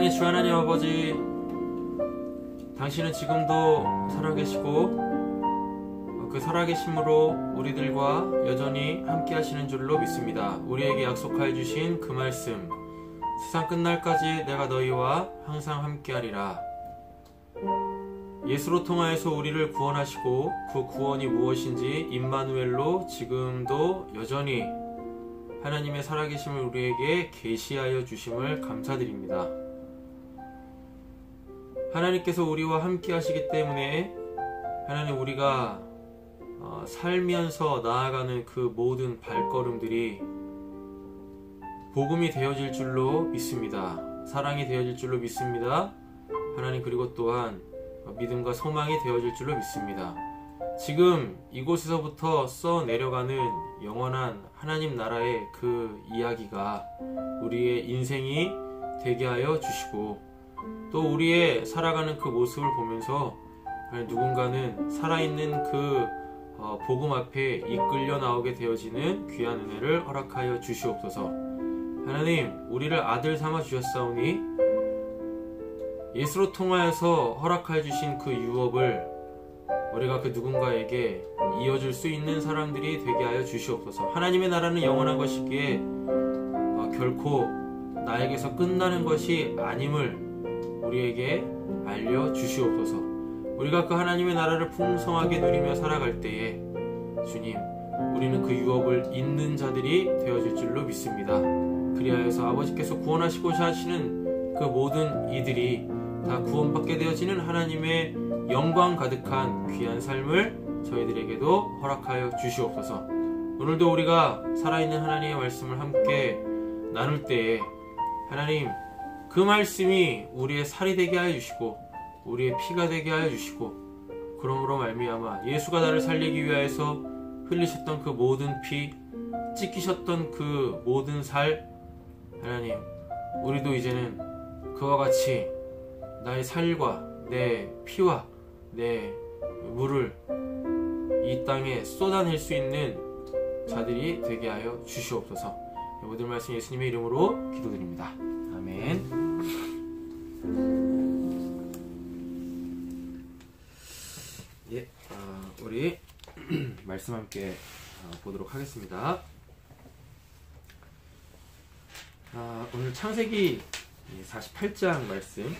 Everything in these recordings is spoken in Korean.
사랑의 주 하나님 아버지, 당신은 지금도 살아계시고 그 살아계심으로 우리들과 여전히 함께 하시는 줄로 믿습니다. 우리에게 약속하여 주신 그 말씀, 세상 끝날까지 내가 너희와 항상 함께하리라. 예수로 통하여서 우리를 구원하시고 그 구원이 무엇인지 임마누엘로 지금도 여전히 하나님의 살아계심을 우리에게 계시하여 주심을 감사드립니다. 하나님께서 우리와 함께 하시기 때문에 하나님, 우리가 살면서 나아가는 그 모든 발걸음들이 복음이 되어질 줄로 믿습니다. 사랑이 되어질 줄로 믿습니다. 하나님, 그리고 또한 믿음과 소망이 되어질 줄로 믿습니다. 지금 이곳에서부터 써 내려가는 영원한 하나님 나라의 그 이야기가 우리의 인생이 되게 하여 주시고, 또 우리의 살아가는 그 모습을 보면서 누군가는 살아있는 그 복음 앞에 이끌려 나오게 되어지는 귀한 은혜를 허락하여 주시옵소서. 하나님, 우리를 아들 삼아 주셨사오니 예수로 통하여서 허락하여 주신 그 유업을 우리가 그 누군가에게 이어줄 수 있는 사람들이 되게 하여 주시옵소서. 하나님의 나라는 영원한 것이기에 결코 나에게서 끝나는 것이 아님을 우리에게 알려주시옵소서. 우리가 그 하나님의 나라를 풍성하게 누리며 살아갈 때에 주님, 우리는 그 유업을 잇는 자들이 되어질 줄로 믿습니다. 그리하여서 아버지께서 구원하시고자 하시는 그 모든 이들이 다 구원받게 되어지는 하나님의 영광 가득한 귀한 삶을 저희들에게도 허락하여 주시옵소서. 오늘도 우리가 살아있는 하나님의 말씀을 함께 나눌 때에 하나님, 그 말씀이 우리의 살이 되게 하여 주시고 우리의 피가 되게 하여 주시고, 그러므로 말미암아 예수가 나를 살리기 위하여서 흘리셨던 그 모든 피, 찢기셨던 그 모든 살, 하나님, 우리도 이제는 그와 같이 나의 살과 내 피와 내 물을 이 땅에 쏟아낼 수 있는 자들이 되게 하여 주시옵소서. 모든 말씀 예수님의 이름으로 기도드립니다. 아멘. 예, 우리 말씀 함께 보도록 하겠습니다. 오늘 창세기 48장 말씀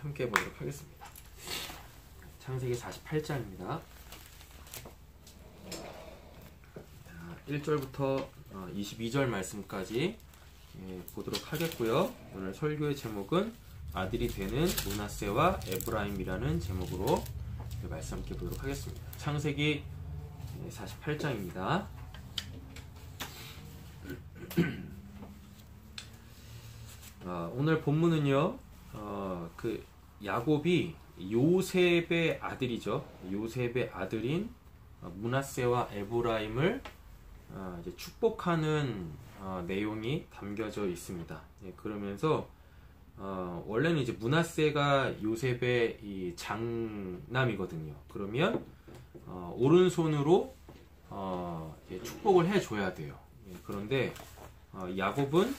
함께 보도록 하겠습니다. 창세기 48장입니다. 1절부터 22절 말씀까지 보도록 하겠고요. 오늘 설교의 제목은 아들이 되는 므낫세와 에브라임이라는 제목으로 말씀 함께 보도록 하겠습니다. 창세기 48장입니다. 오늘 본문은요, 그 야곱이 요셉의 아들이죠. 요셉의 아들인 므낫세와 에브라임을 이제 축복하는 내용이 담겨져 있습니다. 그러면서 원래는 이제 므낫세가 요셉의 이 장남이거든요. 그러면 오른손으로 축복을 해줘야 돼요. 그런데 야곱은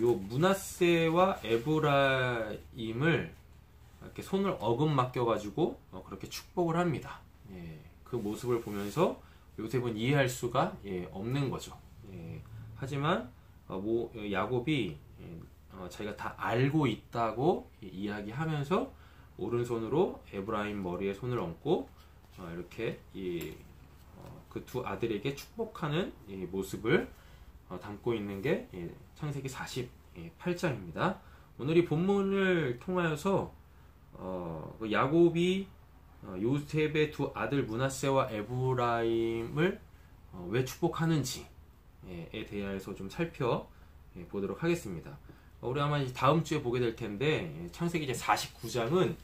요 므낫세와 에브라임을 이렇게 손을 어금 맡겨가지고 그렇게 축복을 합니다. 그 모습을 보면서 요셉은 이해할 수가 없는 거죠. 하지만 야곱이 자기가 다 알고 있다고 이야기하면서 오른손으로 에브라임 머리에 손을 얹고 이렇게 그 두 아들에게 축복하는 모습을 담고 있는 게 창세기 48장입니다. 오늘 이 본문을 통하여서 야곱이 요셉의 두 아들 므낫세와 에브라임을 왜 축복하는지에 대해서 좀 살펴보도록 하겠습니다. 우리 아마 다음 주에 보게 될 텐데, 창세기 이제 49장은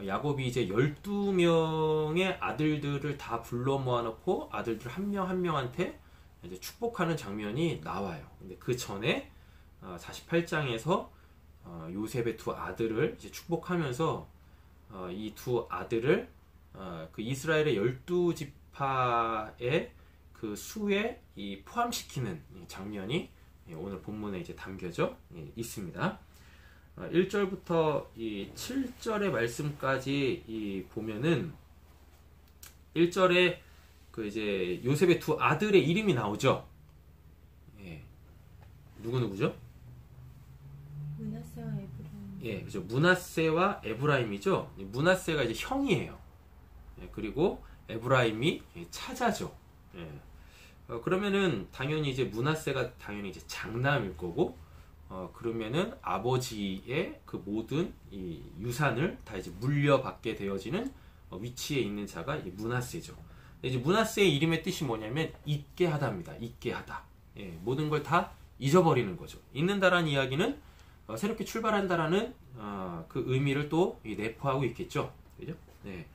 야곱이 이제 12명의 아들들을 다 불러 모아놓고 아들들 한 명 한 명한테 이제 축복하는 장면이 나와요. 근데 그 전에 48장에서 요셉의 두 아들을 이제 축복하면서 이 두 아들을 그 이스라엘의 12지파의 그 수에 포함시키는 장면이 오늘 본문에 이제 담겨져 있습니다. 1절부터 이 7절의 말씀까지 보면은 1절에 그 이제 요셉의 두 아들의 이름이 나오죠. 예. 누구죠? 므낫세와 에브라임. 예, 그죠. 므낫세와 에브라임이죠. 므낫세가 이제 형이에요. 예, 그리고 에브라임이 차자죠. 예. 그러면은 당연히 이제 므낫세가 당연히 이제 장남일 거고, 그러면은 아버지의 그 모든 이 유산을 다 이제 물려받게 되어지는 위치에 있는 자가 이 므낫세죠. 이제 므낫세의 이름의 뜻이 뭐냐면 잊게 하다입니다. 잊게 하다. 예, 모든 걸 다 잊어버리는 거죠. 잊는다라는 이야기는 새롭게 출발한다라는 그 의미를 또 내포하고 있겠죠. 그죠? 네.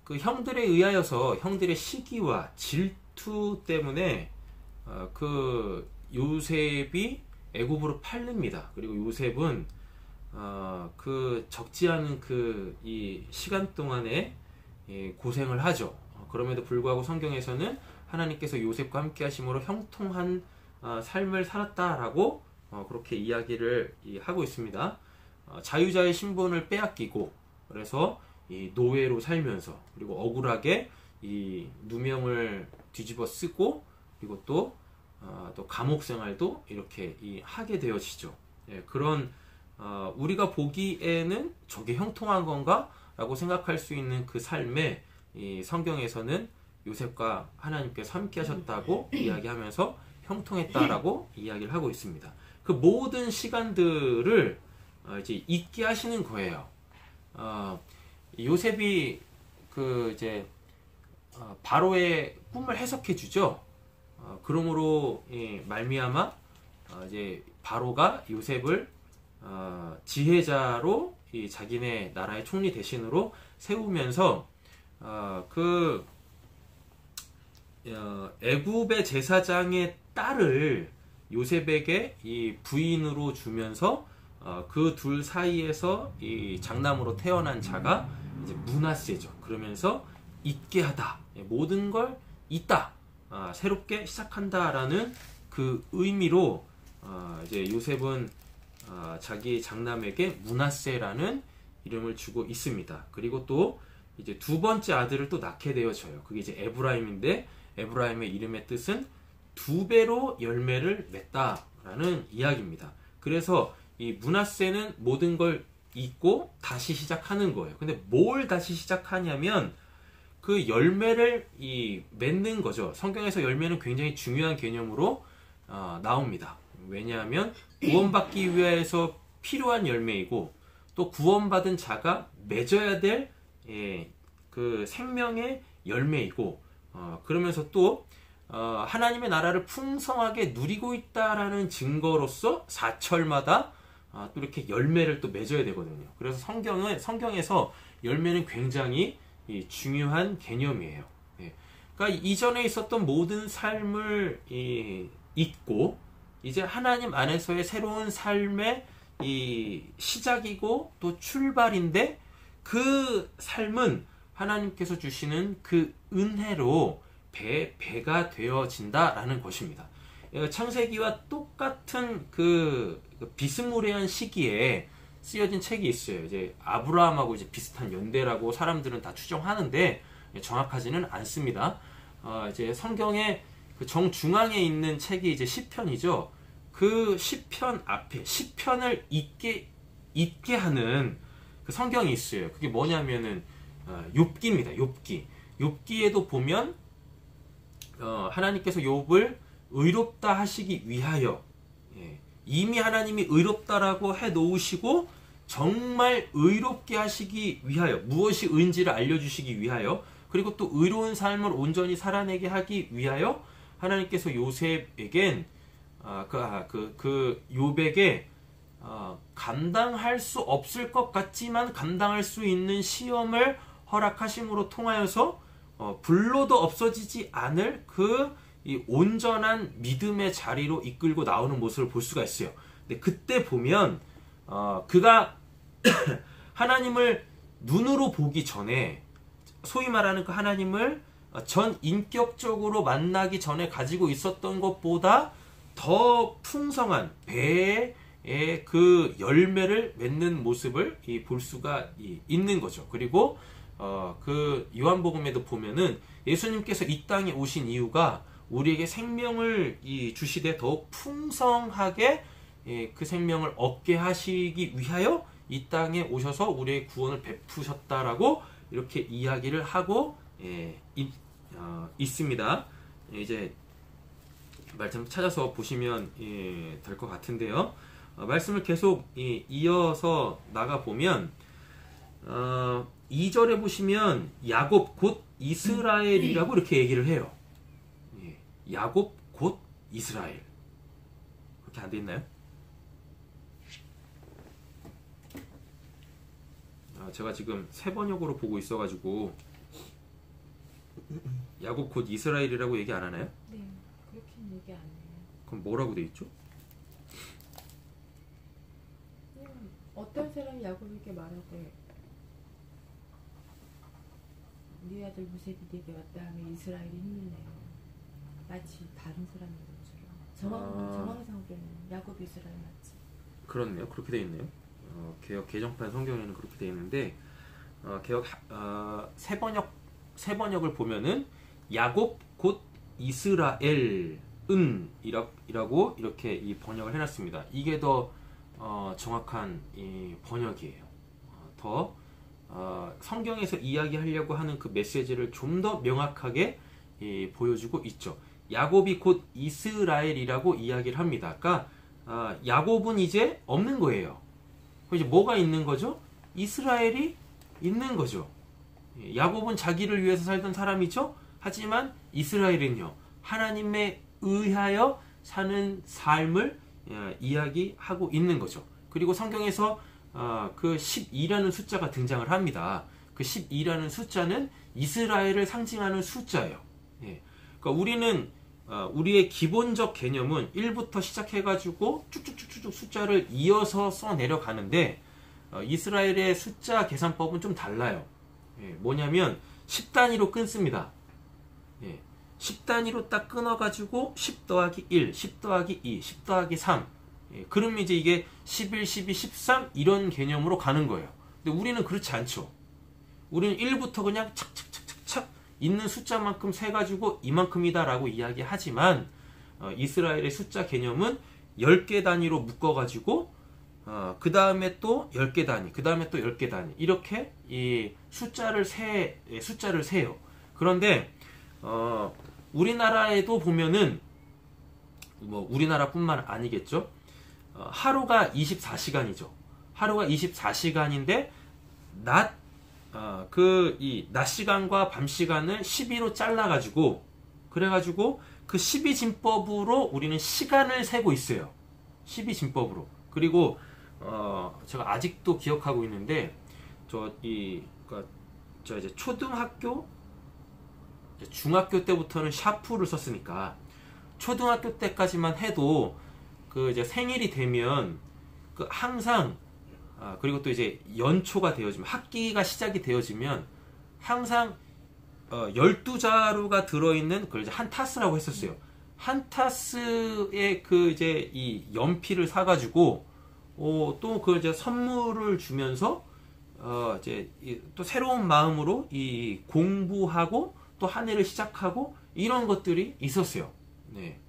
그 형들에 의하여서 형들의 시기와 질투 때문에 그 요셉이 애굽으로 팔립니다. 그리고 요셉은 그 적지 않은 그 이 시간 동안에 고생을 하죠. 그럼에도 불구하고 성경에서는 하나님께서 요셉과 함께 하심으로 형통한 삶을 살았다라고 그렇게 이야기를 하고 있습니다. 자유자의 신분을 빼앗기고 그래서 이 노예로 살면서 그리고 억울하게 이 누명을 뒤집어 쓰고 그리고 또 감옥 생활도 이렇게 하게 되어지죠. 예, 그런 우리가 보기에는 저게 형통한 건가? 라고 생각할 수 있는 그 삶에 이 성경에서는 요셉과 하나님께서 함께 하셨다고 이야기하면서 형통했다라고 이야기를 하고 있습니다. 그 모든 시간들을 이제 잊게 하시는 거예요. 요셉이 그 이제 바로의 꿈을 해석해 주죠. 그러므로 말미암아 이제 바로가 요셉을 지혜자로 이 자기네 나라의 총리 대신으로 세우면서 그 애굽의 제사장의 딸을 요셉에게 이 부인으로 주면서 그 둘 사이에서 이 장남으로 태어난 자가 이제 므낫세죠. 그러면서 잊게 하다, 모든 걸 잊다, 새롭게 시작한다라는 그 의미로 이제 요셉은 자기 장남에게 므낫세라는 이름을 주고 있습니다. 그리고 또 이제 두 번째 아들을 또 낳게 되어져요. 그게 이제 에브라임인데 에브라임의 이름의 뜻은 두 배로 열매를 맺다라는 이야기입니다. 그래서 이 므낫세는 모든 걸 잊고 다시 시작하는 거예요. 근데 뭘 다시 시작하냐면 그 열매를 맺는 거죠. 성경에서 열매는 굉장히 중요한 개념으로 나옵니다. 왜냐하면 구원받기 위해서 필요한 열매이고 또 구원받은 자가 맺어야 될 그 생명의 열매이고 그러면서 또 하나님의 나라를 풍성하게 누리고 있다라는 증거로서 사철마다 또 이렇게 열매를 또 맺어야 되거든요. 그래서 성경에서 열매는 굉장히 중요한 개념이에요. 그러니까 이전에 있었던 모든 삶을 잊고 이제 하나님 안에서의 새로운 삶의 시작이고 또 출발인데 그 삶은 하나님께서 주시는 그 은혜로 배가 되어진다라는 것입니다. 창세기와 똑같은 그 비스무리한 시기에 쓰여진 책이 있어요. 이제 아브라함하고 이제 비슷한 연대라고 사람들은 다 추정하는데 정확하지는 않습니다. 이제 성경의 그 정중앙에 있는 책이 이제 시편이죠. 그 시편 앞에 시편을 잊게 하는 그 성경이 있어요. 그게 뭐냐면은 욥기입니다. 욥기에도 보면 하나님께서 욥을 의롭다 하시기 위하여 이미 하나님이 의롭다라고 해 놓으시고 정말 의롭게 하시기 위하여 무엇이 의인지를 알려주시기 위하여 그리고 또 의로운 삶을 온전히 살아내게 하기 위하여 하나님께서 요셉에겐 그 욥에게 감당할 수 없을 것 같지만 감당할 수 있는 시험을 허락하심으로 통하여서 불로도 없어지지 않을 이 온전한 믿음의 자리로 이끌고 나오는 모습을 볼 수가 있어요. 근데 그때 보면 그가 하나님을 눈으로 보기 전에 소위 말하는 그 하나님을 전 인격적으로 만나기 전에 가지고 있었던 것보다 더 풍성한 배의 그 열매를 맺는 모습을 볼 수가 있는 거죠. 그리고 그 요한복음에도 보면은 예수님께서 이 땅에 오신 이유가 우리에게 생명을 주시되 더욱 풍성하게 그 생명을 얻게 하시기 위하여 이 땅에 오셔서 우리의 구원을 베푸셨다라고 이렇게 이야기를 하고 있습니다. 이제 말씀 찾아서 보시면 될 것 같은데요. 말씀을 계속 이어서 나가 보면 2절에 보시면 야곱 곧 이스라엘이라고 이렇게 얘기를 해요. 야곱 곧 이스라엘. 그렇게 안 돼 있나요? 제가 지금 새 번역으로 보고 있어가지고 야곱 곧 이스라엘이라고 얘기 안 하나요? 네, 그렇게는 얘기 안 해요. 그럼 뭐라고 돼 있죠? 어떤 사람이 야곱에게 말하되 네 아들 모세이 네게 왔다 하면 이스라엘이 힘내요. 마치 다른 사람인 것처럼 정황 성경에는 야곱 이스라엘 맞지? 그렇네요. 그렇게 돼 있네요. 개역 개정판 성경에는 그렇게 돼 있는데 개역 새 번역을 보면은 야곱 곧 이스라엘은 이라고 이렇게 이 번역을 해놨습니다. 이게 더 정확한 이 번역이에요. 더 성경에서 이야기하려고 하는 그 메시지를 좀 더 명확하게 보여주고 있죠. 야곱이 곧 이스라엘이라고 이야기를 합니다. 그러니까 야곱은 이제 없는 거예요. 이제 뭐가 있는 거죠? 이스라엘이 있는 거죠. 야곱은 자기를 위해서 살던 사람이죠. 하지만 이스라엘은요, 하나님에 의하여 사는 삶을 이야기하고 있는 거죠. 그리고 성경에서 그 12라는 숫자가 등장을 합니다. 그 12라는 숫자는 이스라엘을 상징하는 숫자예요. 그러니까 우리는 우리의 기본적 개념은 1부터 시작해가지고 쭉쭉쭉쭉 숫자를 이어서 써 내려가는데 이스라엘의 숫자 계산법은 좀 달라요. 뭐냐면 10단위로 끊습니다. 10단위로 딱 끊어가지고 10 더하기 1, 10 더하기 2, 10 더하기 3 그러면 이제 이게 11, 12, 13 이런 개념으로 가는 거예요. 근데 우리는 그렇지 않죠. 우리는 1부터 그냥 착착착착착 있는 숫자만큼 세가지고 이만큼이다 라고 이야기하지만 이스라엘의 숫자 개념은 10개 단위로 묶어가지고 그 다음에 또 10개 단위, 그 다음에 또 10개 단위 이렇게 이 숫자를 세요. 그런데 우리나라에도 보면은 뭐 우리나라뿐만 아니겠죠. 하루가 24시간이죠. 하루가 24시간인데 낮 시간과 밤 시간을 12로 잘라가지고 그래가지고 그 12진법으로 우리는 시간을 세고 있어요. 12진법으로. 그리고 제가 아직도 기억하고 있는데 그러니까 이제 초등학교, 중학교 때부터는 샤프를 썼으니까 초등학교 때까지만 해도 그 이제 생일이 되면 그 항상 그리고 또 이제 연초가 되어지면 학기가 시작이 되어지면 항상 12자루가 들어있는 그걸 이제 한 타스라고 했었어요. 한 타스에 그 이제 이 연필을 사가지고 또 그 이제 선물을 주면서 이제 또 새로운 마음으로 이 공부하고 또 한 해를 시작하고 이런 것들이 있었어요. 네.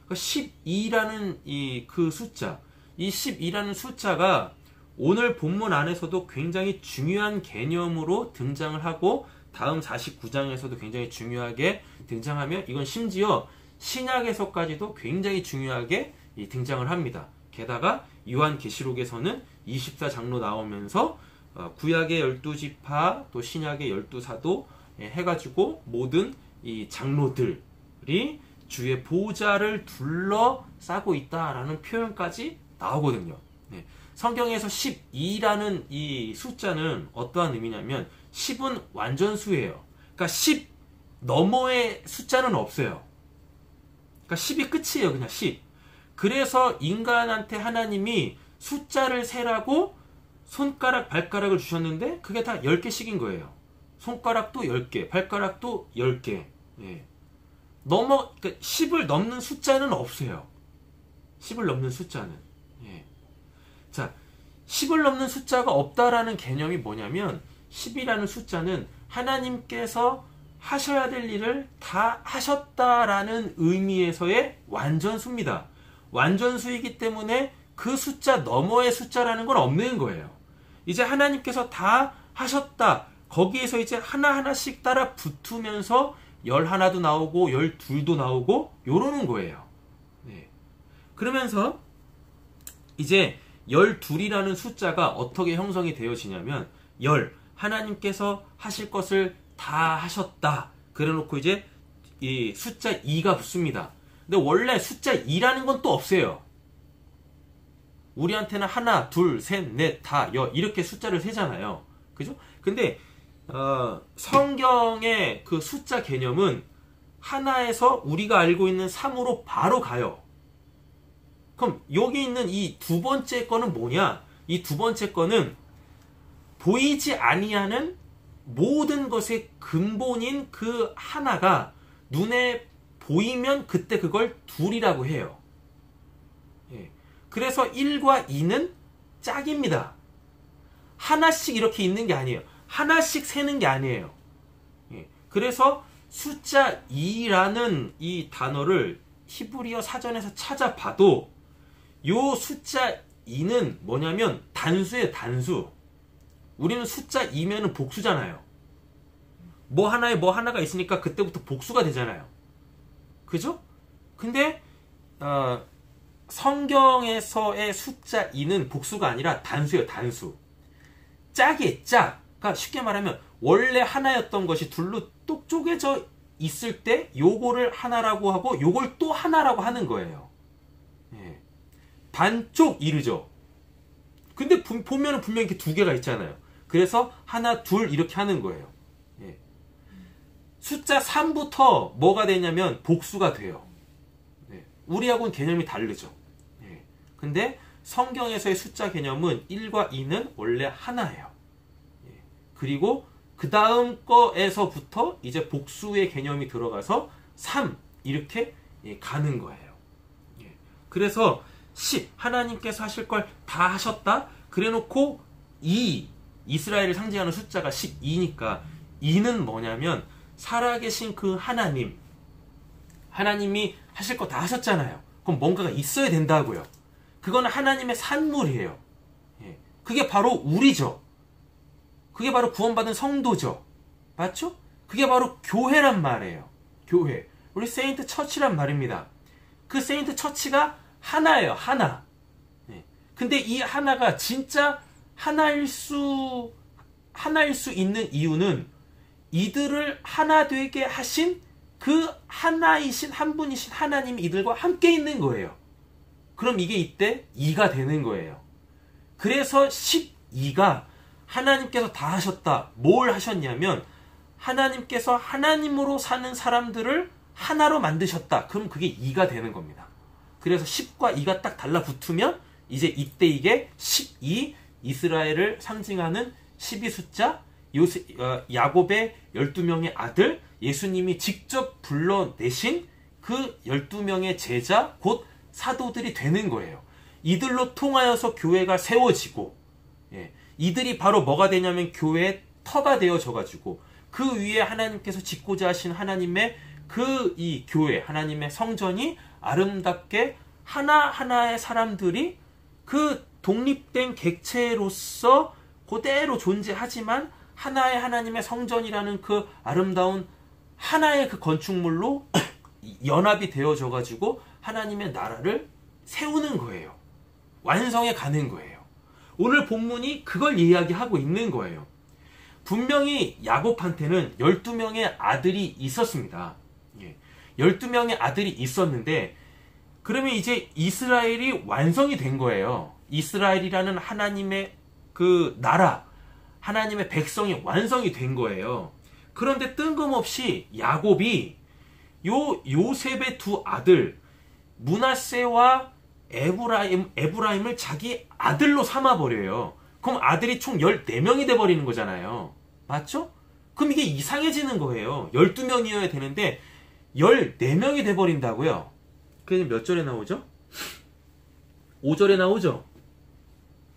그러니까 12라는 그 숫자, 이 12라는 숫자가 오늘 본문 안에서도 굉장히 중요한 개념으로 등장을 하고 다음 49장에서도 굉장히 중요하게 등장하며 이건 심지어 신약에서까지도 굉장히 중요하게 등장을 합니다. 게다가 요한계시록에서는 24장로 나오면서 구약의 12지파 또 신약의 12사도 해가지고 모든 이 장로들이 주의 보좌를 둘러싸고 있다라는 표현까지 나오거든요. 네. 성경에서 12라는 이 숫자는 어떠한 의미냐면 10은 완전수예요. 그러니까 10 너머의 숫자는 없어요. 그러니까 10이 끝이에요. 그냥 10. 그래서 인간한테 하나님이 숫자를 세라고 손가락, 발가락을 주셨는데 그게 다 10개씩인 거예요. 손가락도 10개, 발가락도 10개. 예. 그러니까 10을 넘는 숫자는 없어요. 10을 넘는 숫자는. 예. 10을 넘는 숫자가 없다라는 개념이 뭐냐면 10이라는 숫자는 하나님께서 하셔야 될 일을 다 하셨다라는 의미에서의 완전수입니다. 완전수이기 때문에 그 숫자 너머의 숫자라는 건 없는 거예요. 이제 하나님께서 다 하셨다. 거기에서 이제 하나하나씩 따라 붙으면서 11도 나오고 12도 나오고 요러는 거예요. 네. 그러면서 이제 12이라는 숫자가 어떻게 형성이 되어지냐면 하나님께서 하실 것을 다 하셨다. 그래놓고 이제 이 숫자 2가 붙습니다. 근데 원래 숫자 2라는 건 또 없어요. 우리한테는 하나, 둘, 셋, 넷, 다, 이렇게 숫자를 세잖아요. 그죠? 근데 성경의 그 숫자 개념은 하나에서 우리가 알고 있는 3으로 바로 가요. 그럼 여기 있는 이 두 번째 거는 뭐냐? 이 두 번째 거는 보이지 아니하는 모든 것의 근본인 그 하나가 눈에 보이면 그때 그걸 둘이라고 해요. 예. 그래서 1과 2는 짝입니다. 하나씩 이렇게 있는 게 아니에요. 하나씩 세는 게 아니에요. 예. 그래서 숫자 2라는 이 단어를 히브리어 사전에서 찾아봐도 요 숫자 2는 뭐냐면 단수예요, 단수. 우리는 숫자 2면은 복수잖아요. 뭐 하나에 뭐 하나가 있으니까 그때부터 복수가 되잖아요. 그죠? 근데 성경에서의 숫자 2는 복수가 아니라 단수예요, 단수. 짝이에요, 짝. 그러니까 쉽게 말하면 원래 하나였던 것이 둘로 똑 쪼개져 있을 때 요거를 하나라고 하고 요걸 또 하나라고 하는 거예요. 예. 반쪽 이르죠. 근데 보면은 분명히 이렇게 두 개가 있잖아요. 그래서 하나, 둘 이렇게 하는 거예요. 예. 숫자 3부터 뭐가 되냐면 복수가 돼요. 예. 우리하고는 개념이 다르죠. 예. 근데 성경에서의 숫자 개념은 1과 2는 원래 하나예요. 예. 그리고 그 다음 거에서부터 이제 복수의 개념이 들어가서 3 이렇게 가는 거예요. 예. 그래서 10 하나님께서 하실 걸 다 하셨다. 그래놓고 2 이스라엘을 상징하는 숫자가 12니까 2는 뭐냐면 살아계신 그 하나님이 하실 거 다 하셨잖아요. 그럼 뭔가가 있어야 된다고요. 그건 하나님의 산물이에요. 예. 그게 바로 우리죠. 그게 바로 구원받은 성도죠. 맞죠? 그게 바로 교회란 말이에요. 교회. 우리 세인트 처치란 말입니다. 그 세인트 처치가 하나예요. 하나. 예. 근데 이 하나가 진짜 하나일 수 있는 이유는 이들을 하나 되게 하신 그 하나이신 한 분이신 하나님이 이들과 함께 있는 거예요. 그럼 이게 이때 2가 되는 거예요. 그래서 12가 하나님께서 다 하셨다. 뭘 하셨냐면 하나님께서 하나님으로 사는 사람들을 하나로 만드셨다. 그럼 그게 2가 되는 겁니다. 그래서 10과 2가 딱 달라붙으면 이제 이때 이게 12 이스라엘을 상징하는 12 숫자 야곱의 12명의 아들 예수님이 직접 불러내신 그 12명의 제자 곧 사도들이 되는 거예요. 이들로 통하여서 교회가 세워지고 이들이 바로 뭐가 되냐면 교회의 터가 되어져가지고 그 위에 하나님께서 짓고자 하신 하나님의 그 이 교회 하나님의 성전이 아름답게 하나하나의 사람들이 그 독립된 객체로서 그대로 존재하지만 하나의 하나님의 성전이라는 그 아름다운 하나의 그 건축물로 연합이 되어져 가지고 하나님의 나라를 세우는 거예요. 완성해 가는 거예요. 오늘 본문이 그걸 이야기하고 있는 거예요. 분명히 야곱한테는 12명의 아들이 있었습니다. 12명의 아들이 있었는데 그러면 이제 이스라엘이 완성이 된 거예요. 이스라엘이라는 하나님의 그 나라, 하나님의 백성이 완성이 된 거예요. 그런데 뜬금없이 야곱이 요셉의 두 아들 므낫세와 에브라임을 자기 아들로 삼아버려요. 그럼 아들이 총 14명이 돼버리는 거잖아요. 맞죠? 그럼 이게 이상해지는 거예요. 12명이어야 되는데 14명이 돼버린다고요. 그게 몇 절에 나오죠? 5절에 나오죠?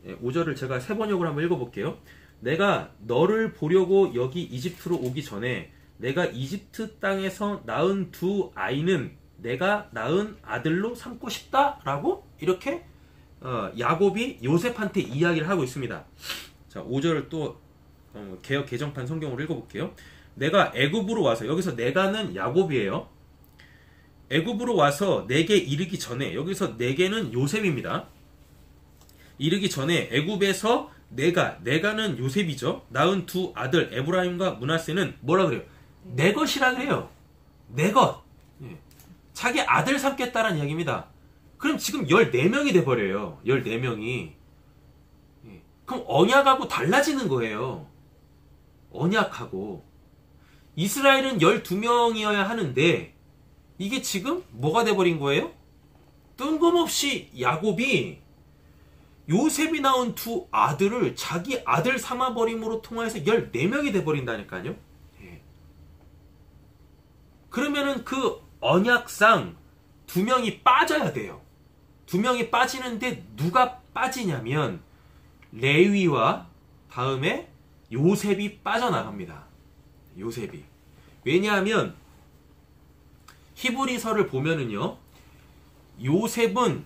5절을 제가 세 번역으로 한번 읽어볼게요. 내가 너를 보려고 여기 이집트로 오기 전에 내가 이집트 땅에서 낳은 두 아이는 내가 낳은 아들로 삼고 싶다라고 이렇게 야곱이 요셉한테 이야기를 하고 있습니다. 자, 5절을 또 개역 개정판 성경으로 읽어볼게요. 내가 애굽으로 와서, 여기서 내가는 야곱이에요. 애굽으로 와서 내게 이르기 전에, 여기서 내게는 요셉입니다. 이르기 전에 애굽에서 내가는 요셉이죠. 낳은 두 아들 에브라임과 므낫세는 뭐라 그래요? 내 것이라 그래요. 내 것. 예. 자기 아들 삼겠다라는 이야기입니다. 그럼 지금 14명이 돼버려요. 14명이. 예. 그럼 언약하고 달라지는 거예요. 언약하고. 이스라엘은 12명이어야 하는데 이게 지금 뭐가 돼버린 거예요? 뜬금없이 야곱이 요셉이 낳은 두 아들을 자기 아들 삼아버림으로 통해서 14명이 돼버린다니까요. 예. 그러면은 그 언약상 2명이 빠져야 돼요. 2명이 빠지는데 누가 빠지냐면 레위와 다음에 요셉이 빠져나갑니다. 요셉이. 왜냐하면 히브리서를 보면은요, 요셉은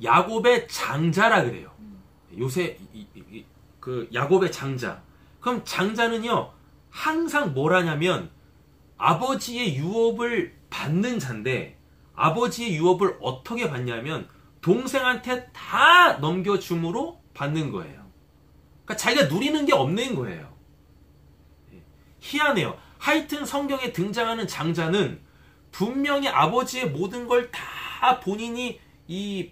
야곱의 장자라 그래요. 요셉, 그 야곱의 장자. 그럼 장자는요, 항상 뭘 하냐면 아버지의 유업을 받는 자인데, 아버지의 유업을 어떻게 받냐면 동생한테 다 넘겨줌으로 받는 거예요. 그러니까 자기가 누리는 게 없는 거예요. 희한해요. 하여튼 성경에 등장하는 장자는 분명히 아버지의 모든 걸 다 본인이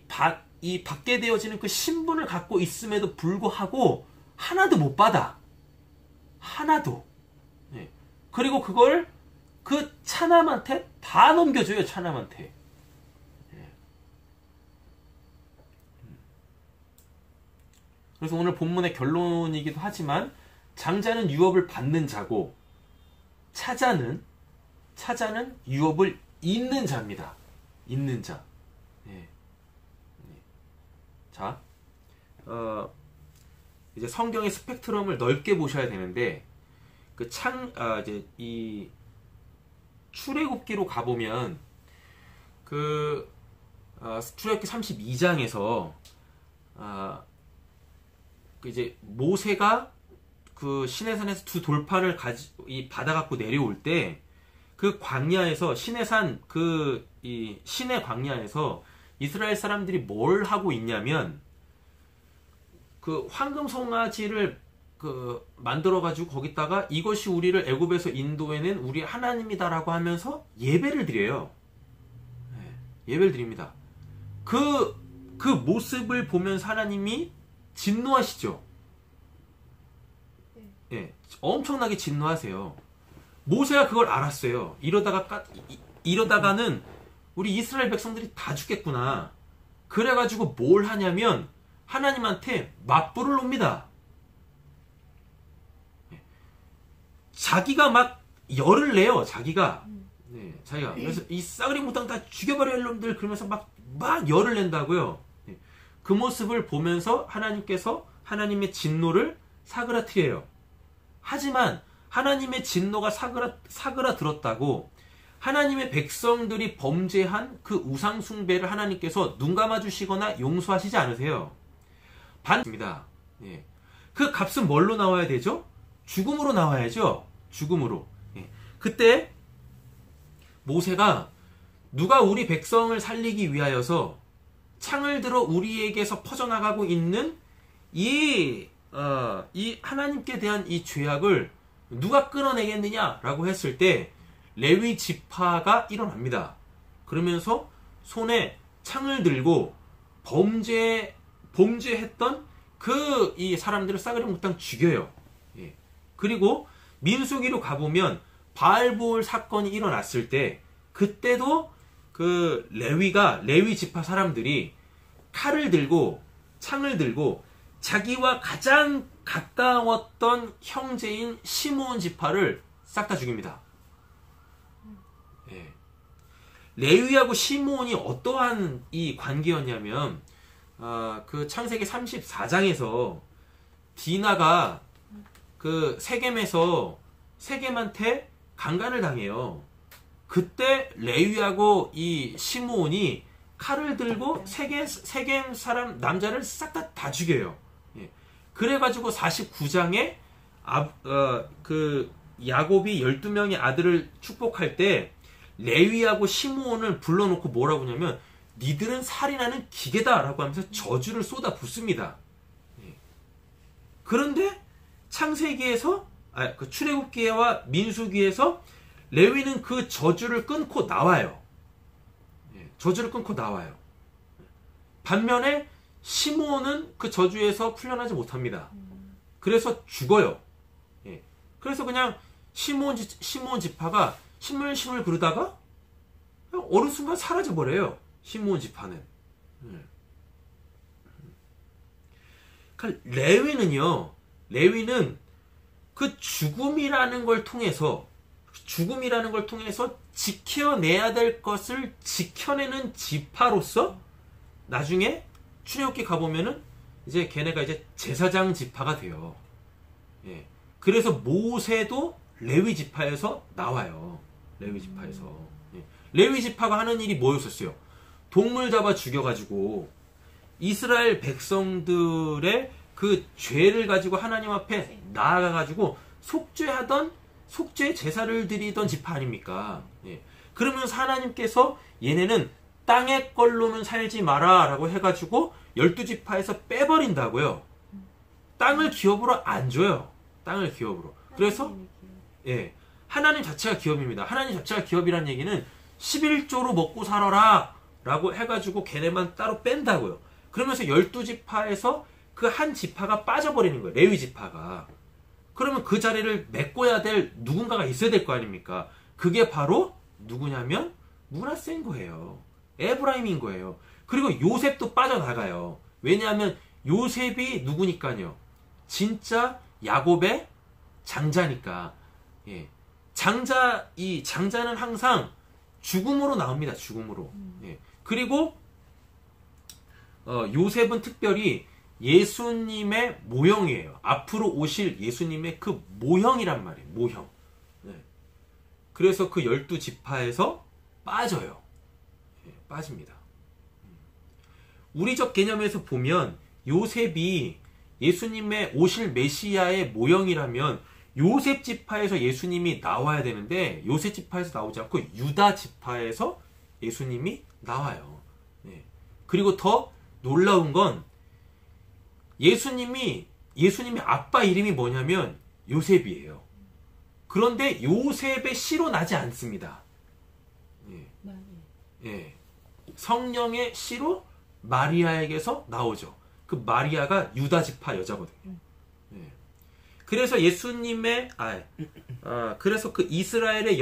받게 되어지는 그 신분을 갖고 있음에도 불구하고 하나도 못 받아. 하나도. 예. 그리고 그걸 그 차남한테 다 넘겨줘요. 차남한테. 예. 그래서 오늘 본문의 결론이기도 하지만 장자는 유업을 받는 자고 차자는 유업을 잇는 자입니다. 잇는 자. 예. 자, 이제 성경의 스펙트럼을 넓게 보셔야 되는데 이제 이 출애굽기로 가보면 출애굽기 32장에서 이제 모세가 그 시내산에서 두 돌판을 받아 갖고 내려올 때 그 광야에서 시내산 이 시내 광야에서 이스라엘 사람들이 뭘 하고 있냐면 그 황금 송아지를 만들어 가지고 거기다가 이것이 우리를 애굽에서 인도해낸 우리 하나님이다라고 하면서 예배를 드려요. 예배를 드립니다. 그 모습을 보면서 하나님이 진노하시죠. 예, 엄청나게 진노하세요. 모세가 그걸 알았어요. 이러다가는 우리 이스라엘 백성들이 다 죽겠구나. 그래가지고 뭘 하냐면 하나님한테 맞불을 놉니다. 자기가 막 열을 내요. 자기가. 그래서 이 싸그리 무당 다 죽여버려 이놈들 그러면서 막 열을 낸다고요. 그 모습을 보면서 하나님께서 하나님의 진노를 사그라뜨려요. 하지만 하나님의 진노가 사그라들었다고 하나님의 백성들이 범죄한 그 우상 숭배를 하나님께서 눈 감아주시거나 용서하시지 않으세요. 반입니다. 예. 그 값은 뭘로 나와야 되죠? 죽음으로 나와야죠. 죽음으로. 예. 그때 모세가 누가 우리 백성을 살리기 위하여서 창을 들어 우리에게서 퍼져나가고 있는 이 하나님께 대한 이 죄악을 누가 끊어내겠느냐라고 했을 때 레위 지파가 일어납니다. 그러면서 손에 창을 들고 범죄했던 이 사람들을 싸그리 몽땅 죽여요. 예. 그리고 민수기로 가보면 바알볼 사건이 일어났을 때 그때도 그 레위 지파 사람들이 칼을 들고 창을 들고 자기와 가장 가까웠던 형제인 시므온 지파를 싹 다 죽입니다. 예. 레위하고 시므온이 어떠한 이 관계였냐면 그 창세기 34장에서 디나가 그 세겜에서 세겜한테 강간을 당해요. 그때 레위하고 이 시므온이 칼을 들고 세겜 사람 남자를 싹 다 죽여요. 예. 그래가지고 49장에 그 야곱이 12명의 아들을 축복할 때 레위하고 시므온을 불러놓고 뭐라고 하냐면 니들은 살인하는 기계다라고 하면서 저주를 쏟아 붓습니다. 예. 그런데 창세기에서 그 출애굽기와 민수기에서 레위는 그 저주를 끊고 나와요. 예. 저주를 끊고 나와요. 반면에 시므온은 그 저주에서 풀려나지 못합니다. 그래서 죽어요. 예. 그래서 그냥 시므온 지파가 시물시물 그러다가 어느 순간 사라져버려요. 시므온 지파는. 그러니까 레위는 그 죽음이라는 걸 통해서 지켜내야 될 것을 지켜내는 지파로서 나중에 출애굽기 가보면은 이제 걔네가 이제 제사장 지파가 돼요. 예. 그래서 모세도 레위 지파에서 나와요. 레위 지파에서. 예. 레위 지파가 하는 일이 뭐였었어요? 동물 잡아 죽여가지고 이스라엘 백성들의 그 죄를 가지고 하나님 앞에 나아가가지고 속죄 제사를 드리던 지파 아닙니까? 예. 그러면서 하나님께서 얘네는 땅의 걸로는 살지 마라 라고 해가지고 12지파에서 빼버린다고요. 땅을 기업으로 안 줘요. 땅을 기업으로. 그래서 예, 하나님 자체가 기업입니다. 하나님 자체가 기업이란 얘기는 11조로 먹고 살아라 라고 해가지고 걔네만 따로 뺀다고요. 그러면서 12지파에서 그 한 지파가 빠져버리는 거예요. 레위 지파가. 그러면 그 자리를 메꿔야 될 누군가가 있어야 될 거 아닙니까? 그게 바로 누구냐면 므낫세인 거예요. 에브라임인 거예요. 그리고 요셉도 빠져나가요. 왜냐하면 요셉이 누구니까요. 진짜 야곱의 장자니까. 예. 장자는 항상 죽음으로 나옵니다. 죽음으로. 예. 그리고 요셉은 특별히 예수님의 모형이에요. 앞으로 오실 예수님의 그 모형이란 말이에요. 모형. 예. 그래서 그 12지파에서 빠져요. 예, 빠집니다. 우리적 개념에서 보면 요셉이 예수님의 오실 메시아의 모형이라면 요셉 지파에서 예수님이 나와야 되는데 요셉 지파에서 나오지 않고 유다 지파에서 예수님이 나와요. 예. 그리고 더 놀라운 건 예수님의 아빠 이름이 뭐냐면 요셉이에요. 그런데 요셉의 씨로 나지 않습니다. 예. 예. 성령의 씨로 마리아에게서 나오죠. 그 마리아가 유다 지파 여자거든요. 예. 그래서 그래서 그 이스라엘의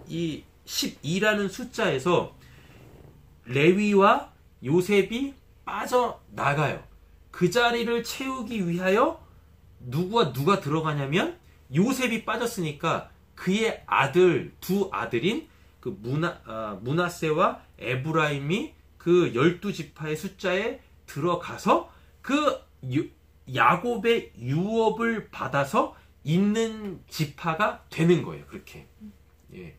12라는 숫자에서 레위와 요셉이 빠져나가요. 그 자리를 채우기 위하여 누가 들어가냐면 요셉이 빠졌으니까 그의 두 아들인 그 므낫세와 에브라임이 그 12지파의 숫자에 들어가서 그 야곱의 유업을 받아서 있는 지파가 되는 거예요. 그렇게. 예.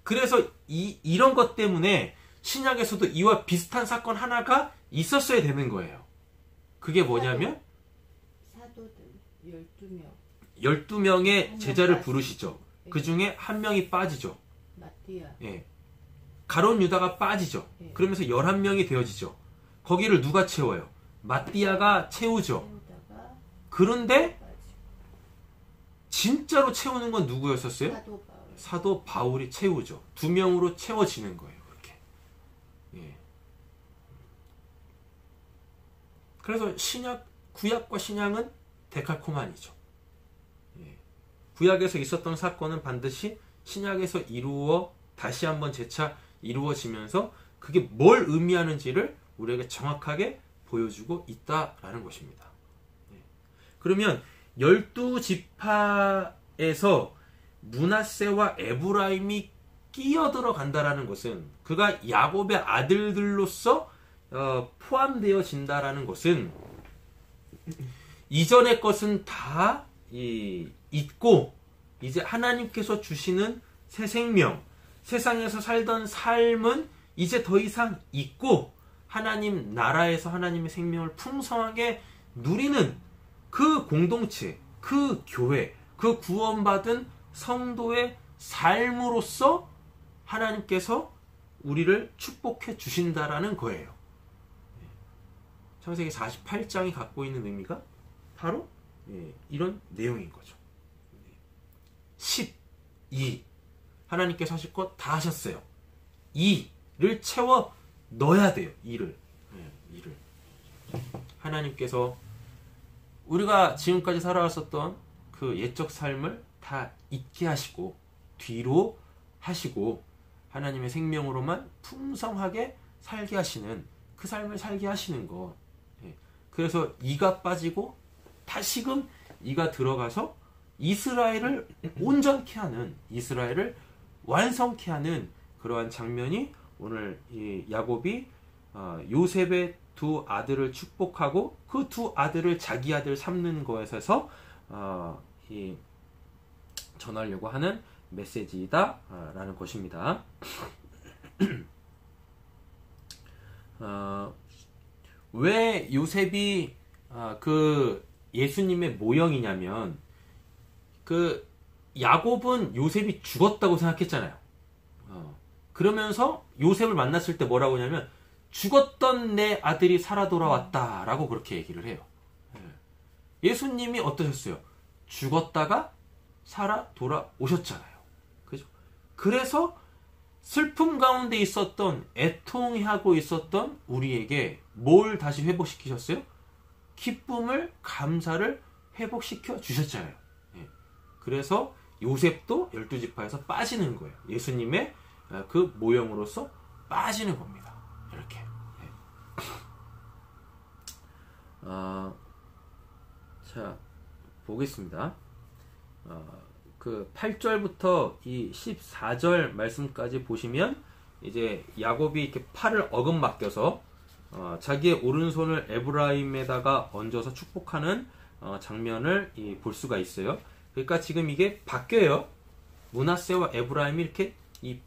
그래서 이런 것 때문에 신약에서도 이와 비슷한 사건 하나가 있었어야 되는 거예요. 그게 뭐냐면 사도들 12명 12명의 제자를 부르시죠. 그 중에 한 명이 빠지죠. 마띠아. 예. 가룟 유다가 빠지죠. 예. 그러면서 11명이 되어지죠. 거기를 누가 채워요? 마띠아가 채우죠. 그런데 진짜로 채우는 건 누구였었어요? 사도 바울이 채우죠. 2명으로 채워지는 거예요. 그렇게. 예. 그래서 구약과 신약은 데칼코마니죠. 예. 구약에서 있었던 사건은 반드시 신약에서 다시 한번 재차 이루어지면서 그게 뭘 의미하는지를 우리에게 정확하게 보여주고 있다라는 것입니다. 예. 그러면 12지파에서 므낫세와 에브라임이 끼어들어 간다라는 것은 그가 야곱의 아들들로서 포함되어진다라는 것은 이전의 것은 다 잊고 이제 하나님께서 주시는 새 생명, 세상에서 살던 삶은 이제 더 이상 잊고 하나님 나라에서 하나님의 생명을 풍성하게 누리는 그 공동체, 그 교회, 그 구원받은 성도의 삶으로서 하나님께서 우리를 축복해 주신다라는 거예요. 창세기 48장이 갖고 있는 의미가 바로 이런 내용인 거죠. 12. 하나님께서 하실 것 다 하셨어요. 2를 채워 넣어야 돼요. 2를. 하나님께서 우리가 지금까지 살아왔었던 그 옛적 삶을 다 잊게 하시고 뒤로 하시고 하나님의 생명으로만 풍성하게 살게 하시는 그 삶을 살게 하시는 것. 그래서 이가 빠지고 다시금 이가 들어가서 이스라엘을 온전케 하는, 이스라엘을 완성케 하는 그러한 장면이 오늘 이 야곱이 요셉의 두 아들을 축복하고 그 두 아들을 자기 아들 삼는 것에서 전하려고 하는 메시지이다 라는 것입니다. 왜 요셉이 그 예수님의 모형이냐면 그 야곱은 요셉이 죽었다고 생각했잖아요. 그러면서 요셉을 만났을 때 뭐라고 하냐면 죽었던 내 아들이 살아 돌아왔다 라고 그렇게 얘기를 해요. 예수님이 어떠셨어요? 죽었다가 살아 돌아오셨잖아요. 그죠? 그래서 슬픔 가운데 있었던, 애통하고 있었던 우리에게 뭘 다시 회복시키셨어요? 기쁨을, 감사를 회복시켜 주셨잖아요. 그래서 요셉도 12지파에서 빠지는 거예요. 예수님의 그 모형으로서 빠지는 겁니다. 이렇게. 자, 보겠습니다. 그 8절부터 이 14절 말씀까지 보시면 이제 야곱이 이렇게 팔을 어금 맡겨서 자기의 오른손을 에브라임에다가 얹어서 축복하는 장면을 볼 수가 있어요. 그러니까 지금 이게 바뀌어요. 므낫세와 에브라임이 이렇게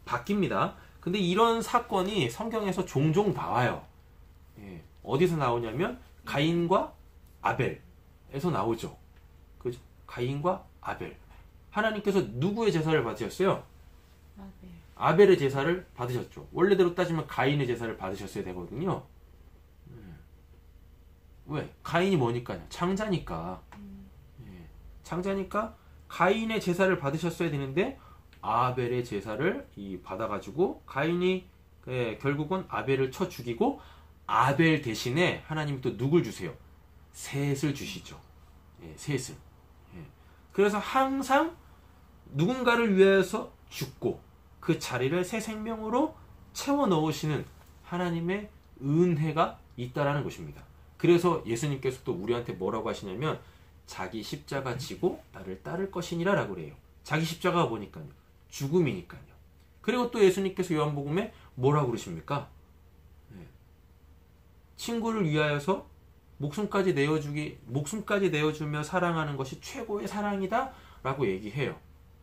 바뀝니다. 근데 이런 사건이 성경에서 종종 나와요. 어디서 나오냐면 가인과 아벨에서 나오죠. 그죠? 가인과 아벨. 하나님께서 누구의 제사를 받으셨어요? 아벨의 제사를 받으셨죠. 원래대로 따지면 가인의 제사를 받으셨어야 되거든요. 왜? 가인이 뭐니까요? 창자니까. 창자니까 가인의 제사를 받으셨어야 되는데 아벨의 제사를 받아가지고 가인이 결국은 아벨을 쳐 죽이고 아벨 대신에 하나님이 또 누굴 주세요? 셋을 주시죠. 셋을. 그래서 항상 누군가를 위해서 죽고 그 자리를 새 생명으로 채워 넣으시는 하나님의 은혜가 있다라는 것입니다. 그래서 예수님께서 또 우리한테 뭐라고 하시냐면 자기 십자가 지고 나를 따를 것이니라 라고 그래요. 자기 십자가가 뭐니까요? 죽음이니까요. 그리고 또 예수님께서 요한복음에 뭐라고 그러십니까? 친구를 위하여서 목숨까지 내어주며 사랑하는 것이 최고의 사랑이다 라고 얘기해요.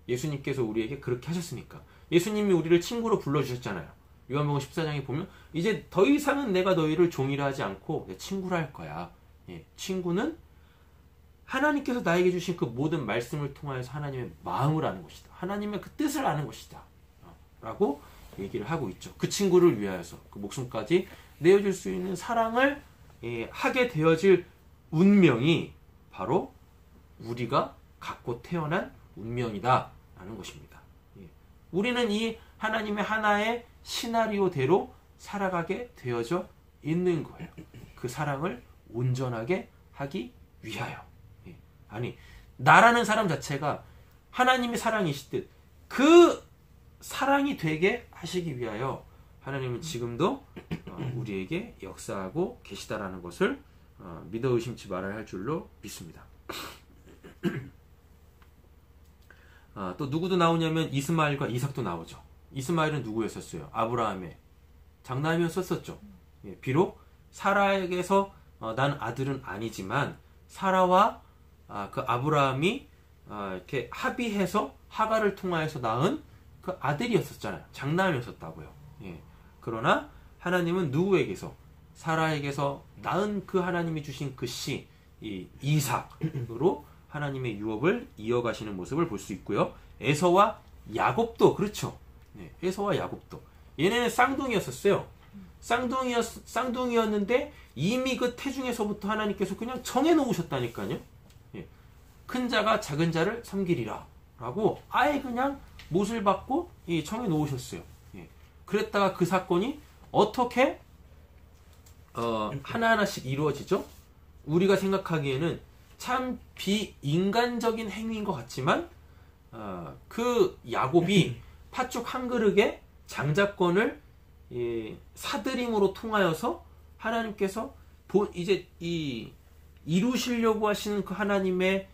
예수님께서 우리에게 그렇게 하셨으니까. 예수님이 우리를 친구로 불러주셨잖아요. 요한복음 14장에 보면 이제 더 이상은 내가 너희를 종이라 하지 않고 내 친구라 할 거야. 친구는 하나님께서 나에게 주신 그 모든 말씀을 통하여서 하나님의 마음을 아는 것이다. 하나님의 그 뜻을 아는 것이다. 라고 얘기를 하고 있죠. 그 친구를 위하여서 그 목숨까지 내어줄 수 있는 사랑을 하게 되어질 운명이 바로 우리가 갖고 태어난 운명이다 라는 것입니다. 우리는 이 하나님의 하나의 시나리오대로 살아가게 되어져 있는 거예요. 그 사랑을 온전하게 하기 위하여. 아니, 나라는 사람 자체가 하나님의 사랑이시듯 그 사랑이 되게 하시기 위하여 하나님은 지금도 우리에게 역사하고 계시다라는 것을 믿어 의심치 말아야 할 줄로 믿습니다. 또 누구도 나오냐면 이스마엘과 이삭도 나오죠. 이스마엘은 누구였었어요? 아브라함의 장남이었었죠. 비록 사라에게서 난 아들은 아니지만 사라와 그 아브라함이 이렇게 합의해서 하가를 통하여서 낳은 그 아들이었었잖아요. 장남이었었다고요. 예. 그러나 하나님은 누구에게서? 사라에게서 낳은 그 하나님이 주신 그 씨, 이 이삭으로 하나님의 유업을 이어가시는 모습을 볼 수 있고요. 에서와 야곱도 그렇죠. 네, 에서와 야곱도 얘네는 쌍둥이였었어요. 쌍둥이였는데 이미 그 태중에서부터 하나님께서 그냥 정해놓으셨다니까요. 예. 큰 자가 작은 자를 섬기리라 라고 아예 그냥 못을 받고 정해놓으셨어요. 예. 그랬다가 그 사건이 어떻게 하나하나씩 이루어지죠? 우리가 생각하기에는 참 비인간적인 행위인 것 같지만 그 야곱이 팥죽 한 그릇에 장자권을 사들임으로 통하여서 하나님께서 이제 이루시려고 하시는 그 하나님의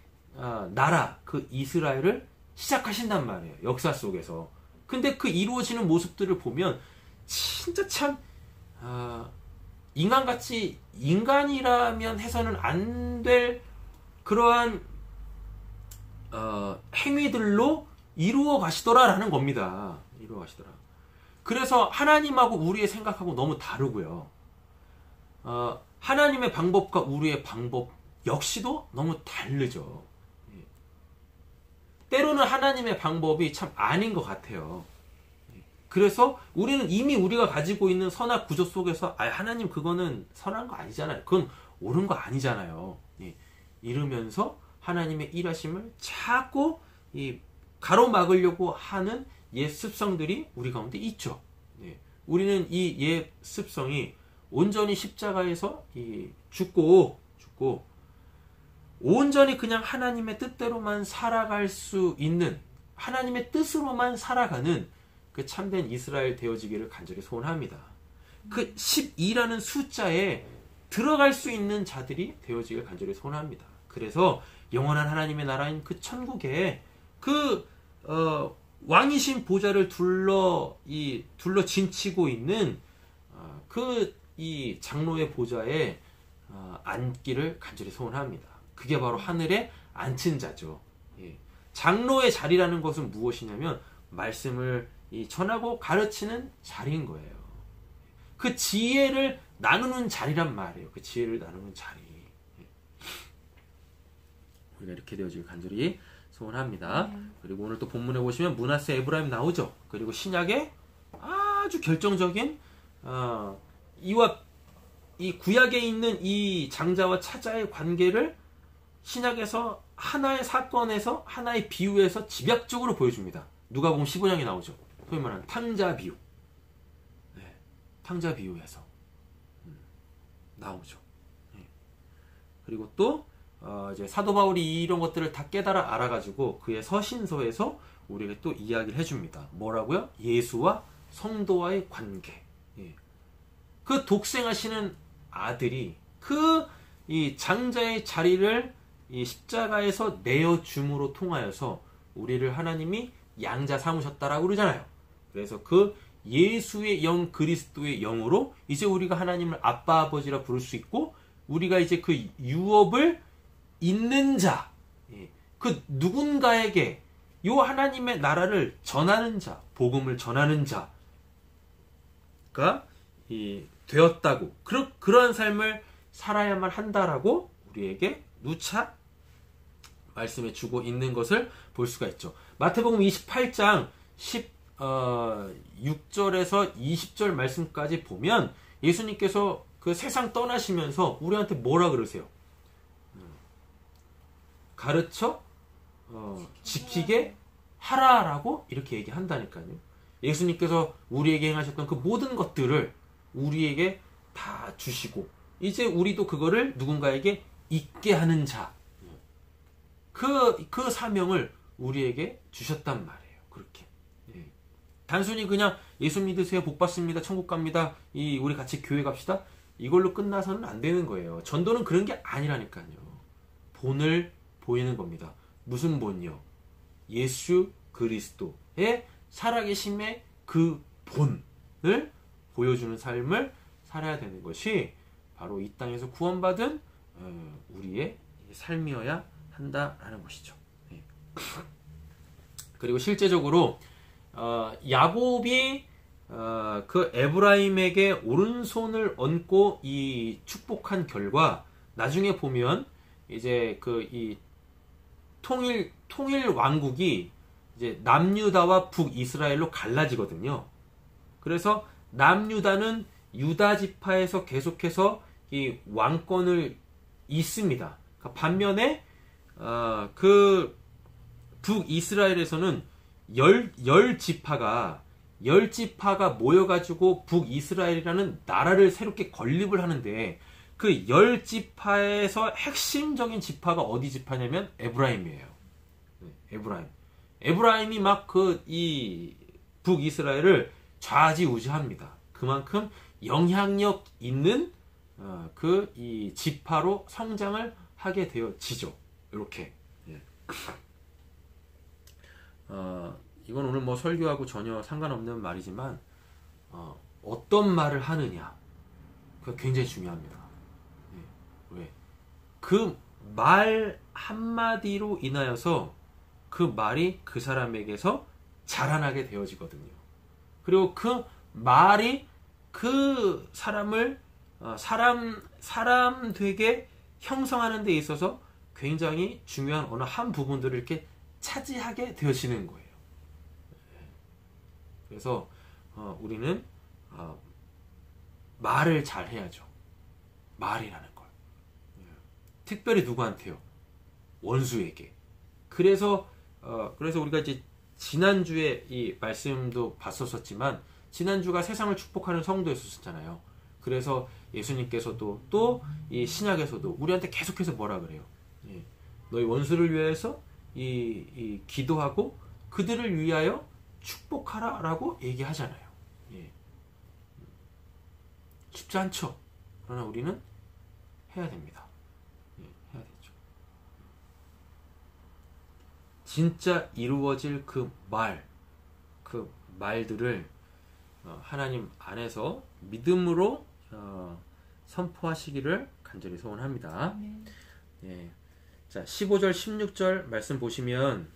나라 그 이스라엘을 시작하신단 말이에요. 역사 속에서. 근데 그 이루어지는 모습들을 보면 진짜 참 인간같이 인간이라면 해서는 안 될 그러한 행위들로 이루어 가시더라라는 겁니다. 이루어 가시더라. 그래서 하나님하고 우리의 생각하고 너무 다르고요. 하나님의 방법과 우리의 방법 역시도 너무 다르죠. 때로는 하나님의 방법이 참 아닌 것 같아요. 그래서 우리는 이미 우리가 가지고 있는 선악 구조 속에서 하나님 그거는 선한 거 아니잖아요. 그건 옳은 거 아니잖아요. 이러면서 하나님의 일하심을 자꾸 가로막으려고 하는 옛 습성들이 우리 가운데 있죠. 우리는 이 옛 습성이 온전히 십자가에서 죽고 온전히 그냥 하나님의 뜻대로만 살아갈 수 있는 하나님의 뜻으로만 살아가는 그 참된 이스라엘 되어지기를 간절히 소원합니다. 그 12라는 숫자에 들어갈 수 있는 자들이 되어지기를 간절히 소원합니다. 그래서 영원한 하나님의 나라인 그 천국에 그 왕이신 보좌를 둘러 진치고 있는 그 이 장로의 보좌에 앉기를 간절히 소원합니다. 그게 바로 하늘에 앉힌 자죠. 장로의 자리라는 것은 무엇이냐면 말씀을 전하고 가르치는 자리인 거예요. 그 지혜를 나누는 자리란 말이에요. 그 지혜를 나누는 자리. 우리가 이렇게 되어지길 간절히 소원합니다. 그리고 오늘 또 본문에 보시면 므낫세 에브라임 나오죠. 그리고 신약에 아주 결정적인 이 구약에 있는 이 장자와 차자의 관계를 신약에서 하나의 사건에서 하나의 비유에서 집약적으로 보여줍니다. 누가복음 15장에 나오죠. 소위 말하는 탕자 비유. 탕자 비유에서 나오죠. 그리고 또 이제 사도 바울이 이런 것들을 다 깨달아 알아가지고 그의 서신서에서 우리에게 또 이야기를 해줍니다. 뭐라고요? 예수와 성도와의 관계. 그 독생하시는 아들이 그 이 장자의 자리를 이 십자가에서 내어줌으로 통하여서 우리를 하나님이 양자 삼으셨다라고 그러잖아요. 그래서 그 예수의 영 그리스도의 영으로 이제 우리가 하나님을 아빠 아버지라 부를 수 있고 우리가 이제 그 유업을 있는 자, 그 누군가에게 요 하나님의 나라를 전하는 자, 복음을 전하는 자가 되었다고 그러한 삶을 살아야만 한다라고 우리에게 누차 말씀해 주고 있는 것을 볼 수가 있죠. 마태복음 28장 16절에서 20절 말씀까지 보면 예수님께서 그 세상 떠나시면서 우리한테 뭐라 그러세요? 가르쳐 지키게 하라라고 이렇게 얘기한다니까요. 예수님께서 우리에게 행하셨던 그 모든 것들을 우리에게 다 주시고 이제 우리도 그거를 누군가에게 잊게 하는 자, 그 사명을 우리에게 주셨단 말이에요. 그렇게 단순히 그냥 예수 믿으세요, 복 받습니다, 천국 갑니다, 우리 같이 교회 갑시다, 이걸로 끝나서는 안 되는 거예요. 전도는 그런 게 아니라니까요. 본을 보이는 겁니다. 무슨 본이요? 예수 그리스도의 살아계심의 그 본을 보여주는 삶을 살아야 되는 것이 바로 이 땅에서 구원받은 우리의 삶이어야 한다라는 것이죠. 예. 그리고 실제적으로 야곱이 그 에브라임에게 오른손을 얹고 이 축복한 결과 나중에 보면 이제 그 이 통일 왕국이 이제 남유다와 북이스라엘로 갈라지거든요. 그래서 남유다는 유다 지파에서 계속해서 이 왕권을 잇습니다. 반면에 그 북이스라엘에서는 열 지파가 모여가지고 북이스라엘이라는 나라를 새롭게 건립을 하는데 그 열 지파에서 핵심적인 지파가 어디 지파냐면 에브라임이에요. 에브라임이 막 이 북이스라엘을 좌지우지합니다. 그만큼 영향력 있는 그 이 지파로 성장을 하게 되어지죠. 이렇게. 예. 이건 오늘 뭐 설교하고 전혀 상관없는 말이지만 어떤 말을 하느냐 그게 굉장히 중요합니다. 예. 왜? 그 말 한마디로 인하여서 그 말이 그 사람에게서 자라나게 되어지거든요. 그리고 그 말이 그 사람을 사람 되게 형성하는 데 있어서 굉장히 중요한 어느 한 부분들을 이렇게 차지하게 되어지는 거예요. 그래서 우리는 말을 잘 해야죠. 말이라는 걸. 특별히 누구한테요? 원수에게. 그래서 우리가 이제 지난주에 이 말씀도 봤었지만 지난주가 세상을 축복하는 성도였었잖아요. 그래서 예수님께서도 또 이 신약에서도 우리한테 계속해서 뭐라 그래요? 예. 너희 원수를 위해서 이 기도하고 그들을 위하여 축복하라 라고 얘기하잖아요. 예. 쉽지 않죠. 그러나 우리는 해야 됩니다. 예, 해야 되죠. 진짜 이루어질 그 말들을 하나님 안에서 믿음으로 선포하시기를 간절히 소원합니다. 예. 자, 15절, 16절 말씀 보시면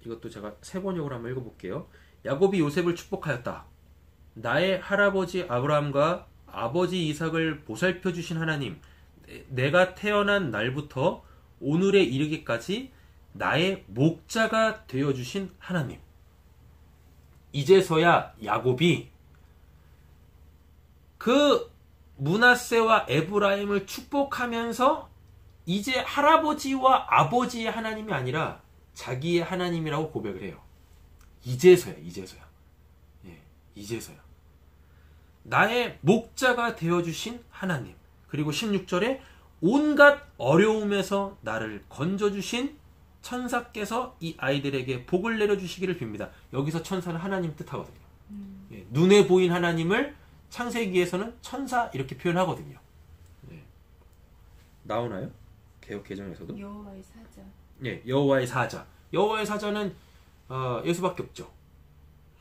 이것도 제가 세 번역으로 한번 읽어볼게요. 야곱이 요셉을 축복하였다. 나의 할아버지 아브라함과 아버지 이삭을 보살펴 주신 하나님, 내가 태어난 날부터 오늘에 이르기까지 나의 목자가 되어 주신 하나님. 이제서야 야곱이 그 므낫세와 에브라임을 축복하면서 이제 할아버지와 아버지의 하나님이 아니라 자기의 하나님이라고 고백을 해요. 이제서야. 예, 이제서야. 나의 목자가 되어주신 하나님. 그리고 16절에 온갖 어려움에서 나를 건져주신 천사께서 이 아이들에게 복을 내려주시기를 빕니다. 여기서 천사는 하나님 뜻하거든요. 예, 눈에 보인 하나님을 창세기에서는 천사 이렇게 표현하거든요. 예. 나오나요? 개역 개정에서도? 여호와의 사자. 예, 여호와의 사자. 여호와의 사자는 예수밖에 없죠.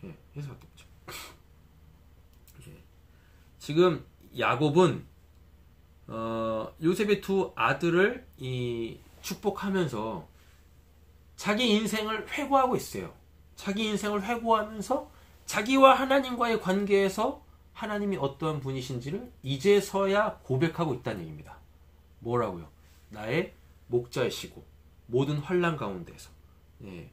예, 예수밖에 없죠. 예. 지금 야곱은 요셉의 두 아들을 축복하면서 자기 인생을 회고하고 있어요. 자기 인생을 회고하면서 자기와 하나님과의 관계에서 하나님이 어떠한 분이신지를 이제서야 고백하고 있다는 얘기입니다. 뭐라고요? 나의 목자이시고 모든 환난 가운데서, 예,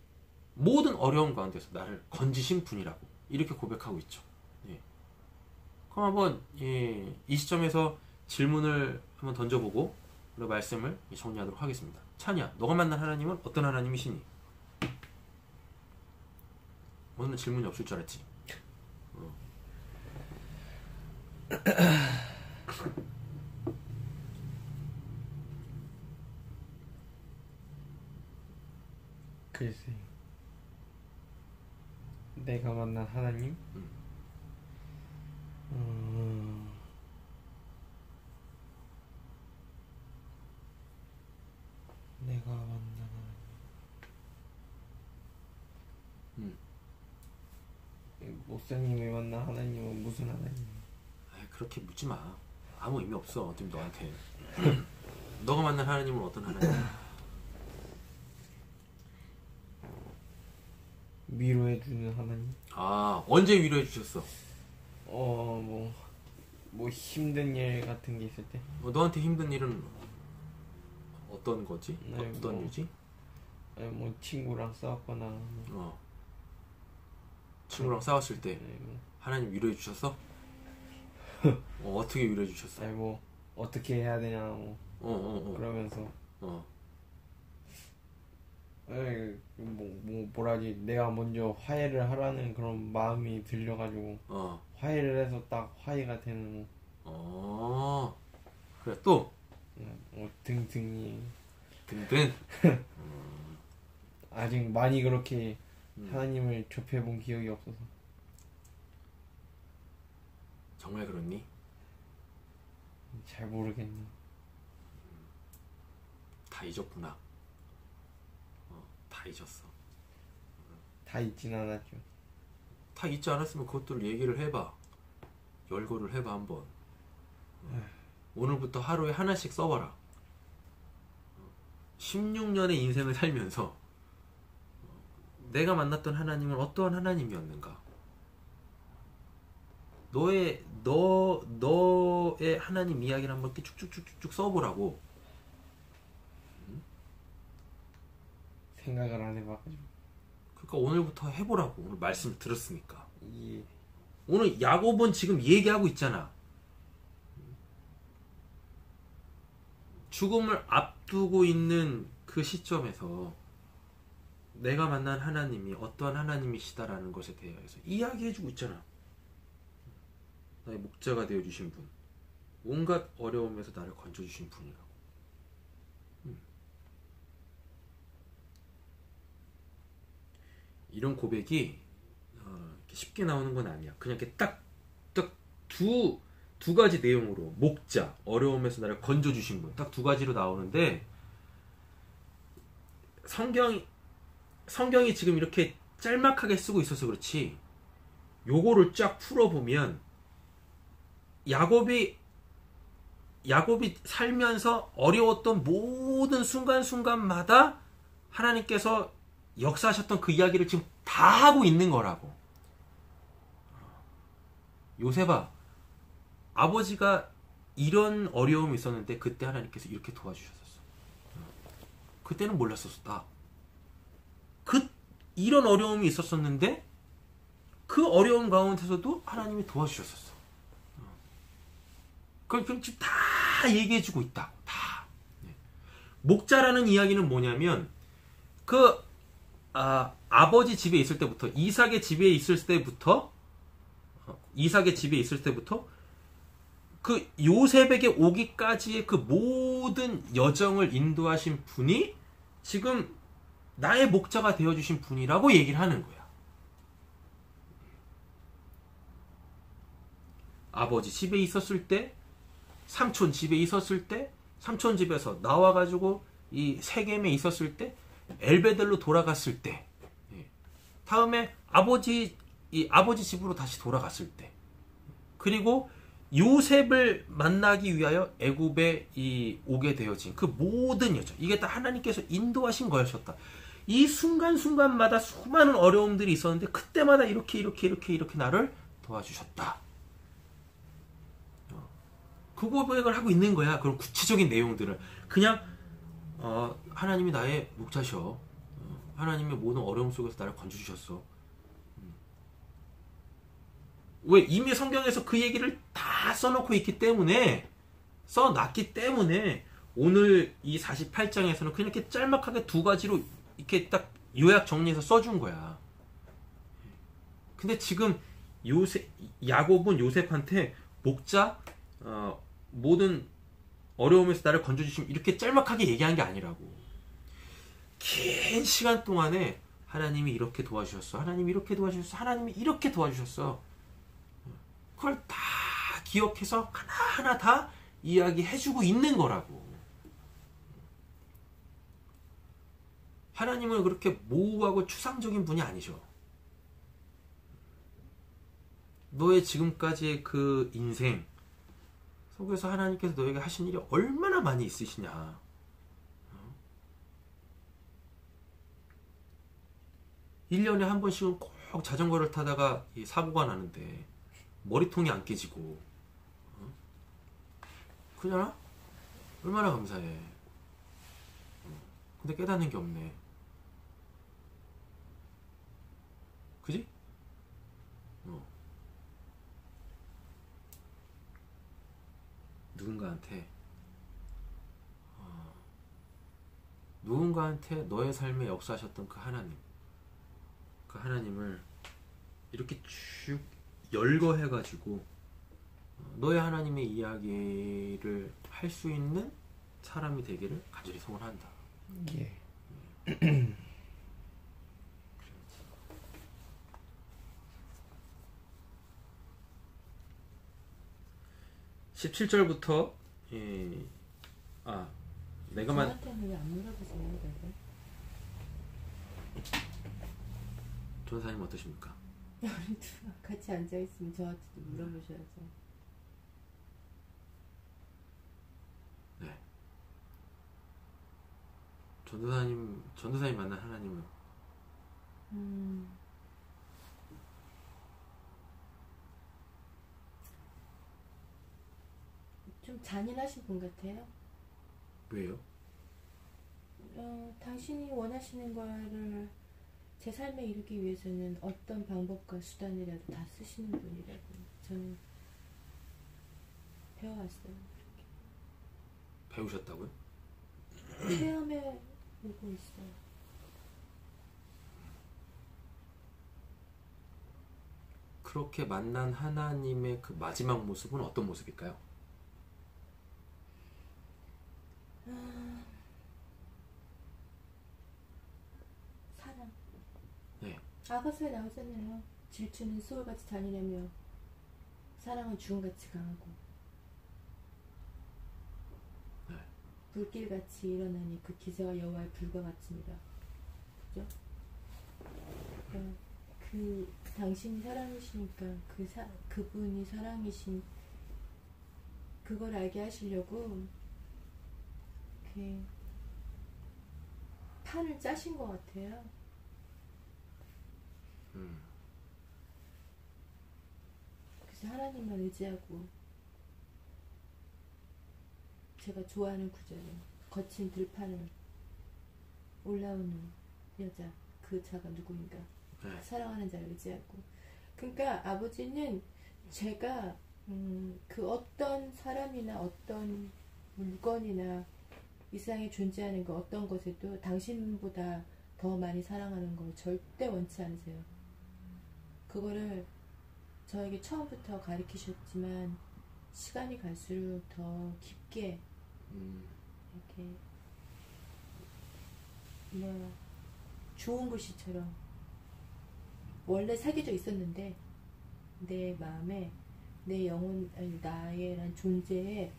모든 어려움 가운데서 나를 건지신 분이라고 이렇게 고백하고 있죠. 예. 그럼 한번 이 시점에서 질문을 한번 던져보고 우리 말씀을 정리하도록 하겠습니다. 찬이야, 너가 만난 하나님은 어떤 하나님이시니? 오늘은 질문이 없을 줄 알았지. 글쎄, 내가 만난 하나님? 내가 만난 하나님. 목사님이 만난 하나님은 무슨 하나님? 그렇게 묻지 마. 아무 의미 없어. 지금 너한테. 너가 만난 하나님은 어떤 하나님이야? 위로해주는 하나님. 아, 언제 위로해 주셨어? 뭐 힘든 일 같은 게 있을 때. 너한테 힘든 일은 어떤 거지? 네, 어떤 뭐. 일이지? 아니 뭐 친구랑 싸웠거나 뭐, 친구랑 싸웠을 때 네, 뭐, 하나님 위로해 주셨어? 어떻게 위로해 주셨어? 아니 뭐 어떻게 해야 되냐 뭐 그러면서 에이, 뭐라지 내가 먼저 화해를 하라는 그런 마음이 들려가지고 화해를 해서 딱 화해가 되는 그래 또 뭐 등등이 등등. 아직 많이 그렇게 하나님을 접해본 기억이 없어서. 정말 그렇니? 잘 모르겠네. 다 잊었구나. 다 잊었어. 다 잊진 않았죠. 다 잊지 않았으면 그것들을 얘기를 해봐. 열거를 해봐 한번. 오늘부터 하루에 하나씩 써봐라. 16년의 인생을 살면서 내가 만났던 하나님은 어떠한 하나님이었는가? 너의 하나님 이야기를 한번 이렇게 쭉쭉쭉쭉 써보라고. 생각을 안 해봐가지고. 그러니까 오늘부터 해보라고. 오늘 말씀 들었으니까. 예. 오늘 야곱은 지금 얘기하고 있잖아. 죽음을 앞두고 있는 그 시점에서 내가 만난 하나님이 어떠한 하나님이시다라는 것에 대해서 이야기해주고 있잖아. 나의 목자가 되어주신 분, 온갖 어려움에서 나를 건져주신 분이라고. 이런 고백이 이렇게 쉽게 나오는 건 아니야. 그냥 이렇게 딱 두 가지 내용으로, 목자, 어려움에서 나를 건져주신 분, 딱 두 가지로 나오는데, 성경이 지금 이렇게 짤막하게 쓰고 있어서 그렇지, 요거를 쫙 풀어보면 야곱이 살면서 어려웠던 모든 순간순간마다 하나님께서 역사하셨던 그 이야기를 지금 다 하고 있는 거라고. 요셉아, 아버지가 이런 어려움이 있었는데 그때 하나님께서 이렇게 도와주셨었어. 그때는 몰랐었어. 다. 이런 어려움이 있었었는데 그 어려움 가운데서도 하나님이 도와주셨었어. 그럼 지금 다 얘기해주고 있다. 다. 목자라는 이야기는 뭐냐면 아버지 집에 있을 때부터, 이삭의 집에 있을 때부터 그 요셉에게 오기까지의 그 모든 여정을 인도하신 분이 지금 나의 목자가 되어주신 분이라고 얘기를 하는 거야. 아버지 집에 있었을 때, 삼촌 집에 있었을 때, 삼촌 집에서 나와가지고 이 세겜에 있었을 때, 엘베델로 돌아갔을 때, 다음에 아버지 집으로 다시 돌아갔을 때, 그리고 요셉을 만나기 위하여 애굽에 오게 되어진 그 모든 여정, 이게 다 하나님께서 인도하신 거였었다. 이 순간순간마다 수많은 어려움들이 있었는데 그때마다 이렇게 나를 도와주셨다. 그 고백을 하고 있는 거야. 그런 구체적인 내용들을 그냥 하나님이 나의 목자셔. 하나님의 모든 어려움 속에서 나를 건져주셨어. 왜? 이미 성경에서 그 얘기를 다 써놨기 때문에 오늘 이 48장에서는 그냥 이렇게 짤막하게 두 가지로 이렇게 딱 요약 정리해서 써준 거야. 근데 지금 야곱은 요셉한테 목자, 모든 어려움에서 나를 건져주시면 이렇게 짤막하게 얘기한 게 아니라고. 긴 시간 동안에 하나님이 이렇게 도와주셨어. 하나님이 이렇게 도와주셨어. 하나님이 이렇게 도와주셨어. 그걸 다 기억해서 하나하나 다 이야기해주고 있는 거라고. 하나님은 그렇게 모호하고 추상적인 분이 아니죠. 너의 지금까지의 그 인생, 속에서 하나님께서 너에게 하신 일이 얼마나 많이 있으시냐. 1년에 한 번씩은 꼭 자전거를 타다가 이 사고가 나는데 머리통이 안 깨지고, 그러잖아? 얼마나 감사해. 근데 깨닫는 게 없네. 그지? 누군가한테 너의 삶에 역사하셨던 그 하나님, 그 하나님을 이렇게 쭉 열거해가지고 너의 하나님의 이야기를 할 수 있는 사람이 되기를 간절히 소원한다. 예. 17절부터 내가만 저한테는 왜 안 물어보세요, 그래서? 전사님 어떠십니까? 우리 둘 같이 앉아 있으면 저한테도 물어보셔야죠. 네. 전도사님 만난 하나님은 좀 잔인하신 분 같아요. 왜요? 당신이 원하시는 거를 제 삶에 이루기 위해서는 어떤 방법과 수단이라도 다 쓰시는 분이라고 저는 배워왔어요. 배우셨다고요? 체험해 보고 있어요. 그렇게 만난 하나님의 그 마지막 모습은 어떤 모습일까요? 사랑. 네. 아가서에 나오잖아요. 질투는 소울같이 잔인하며 사랑은 죽음같이 강하고. 네. 불길같이 일어나니 그 기세가 여호와의 불과 같습니다. 그죠? 그 당신이 사랑이시니까 그분이 사랑이신 그걸 알게 하시려고 이렇게 판을 짜신 것 같아요. 그래서 하나님만 의지하고 제가 좋아하는 구절은 거친 들판을 올라오는 여자, 그 자가 누구인가? 네. 사랑하는 자를 의지하고. 그러니까 아버지는 제가 그 어떤 사람이나 어떤 물건이나 이 세상에 존재하는 그 어떤 것에도 당신보다 더 많이 사랑하는 걸 절대 원치 않으세요. 그거를 저에게 처음부터 가르치셨지만 시간이 갈수록 더 깊게 이렇게 좋은 글씨처럼 원래 새겨져 있었는데 내 마음에 내 영혼, 아니 나의란 존재에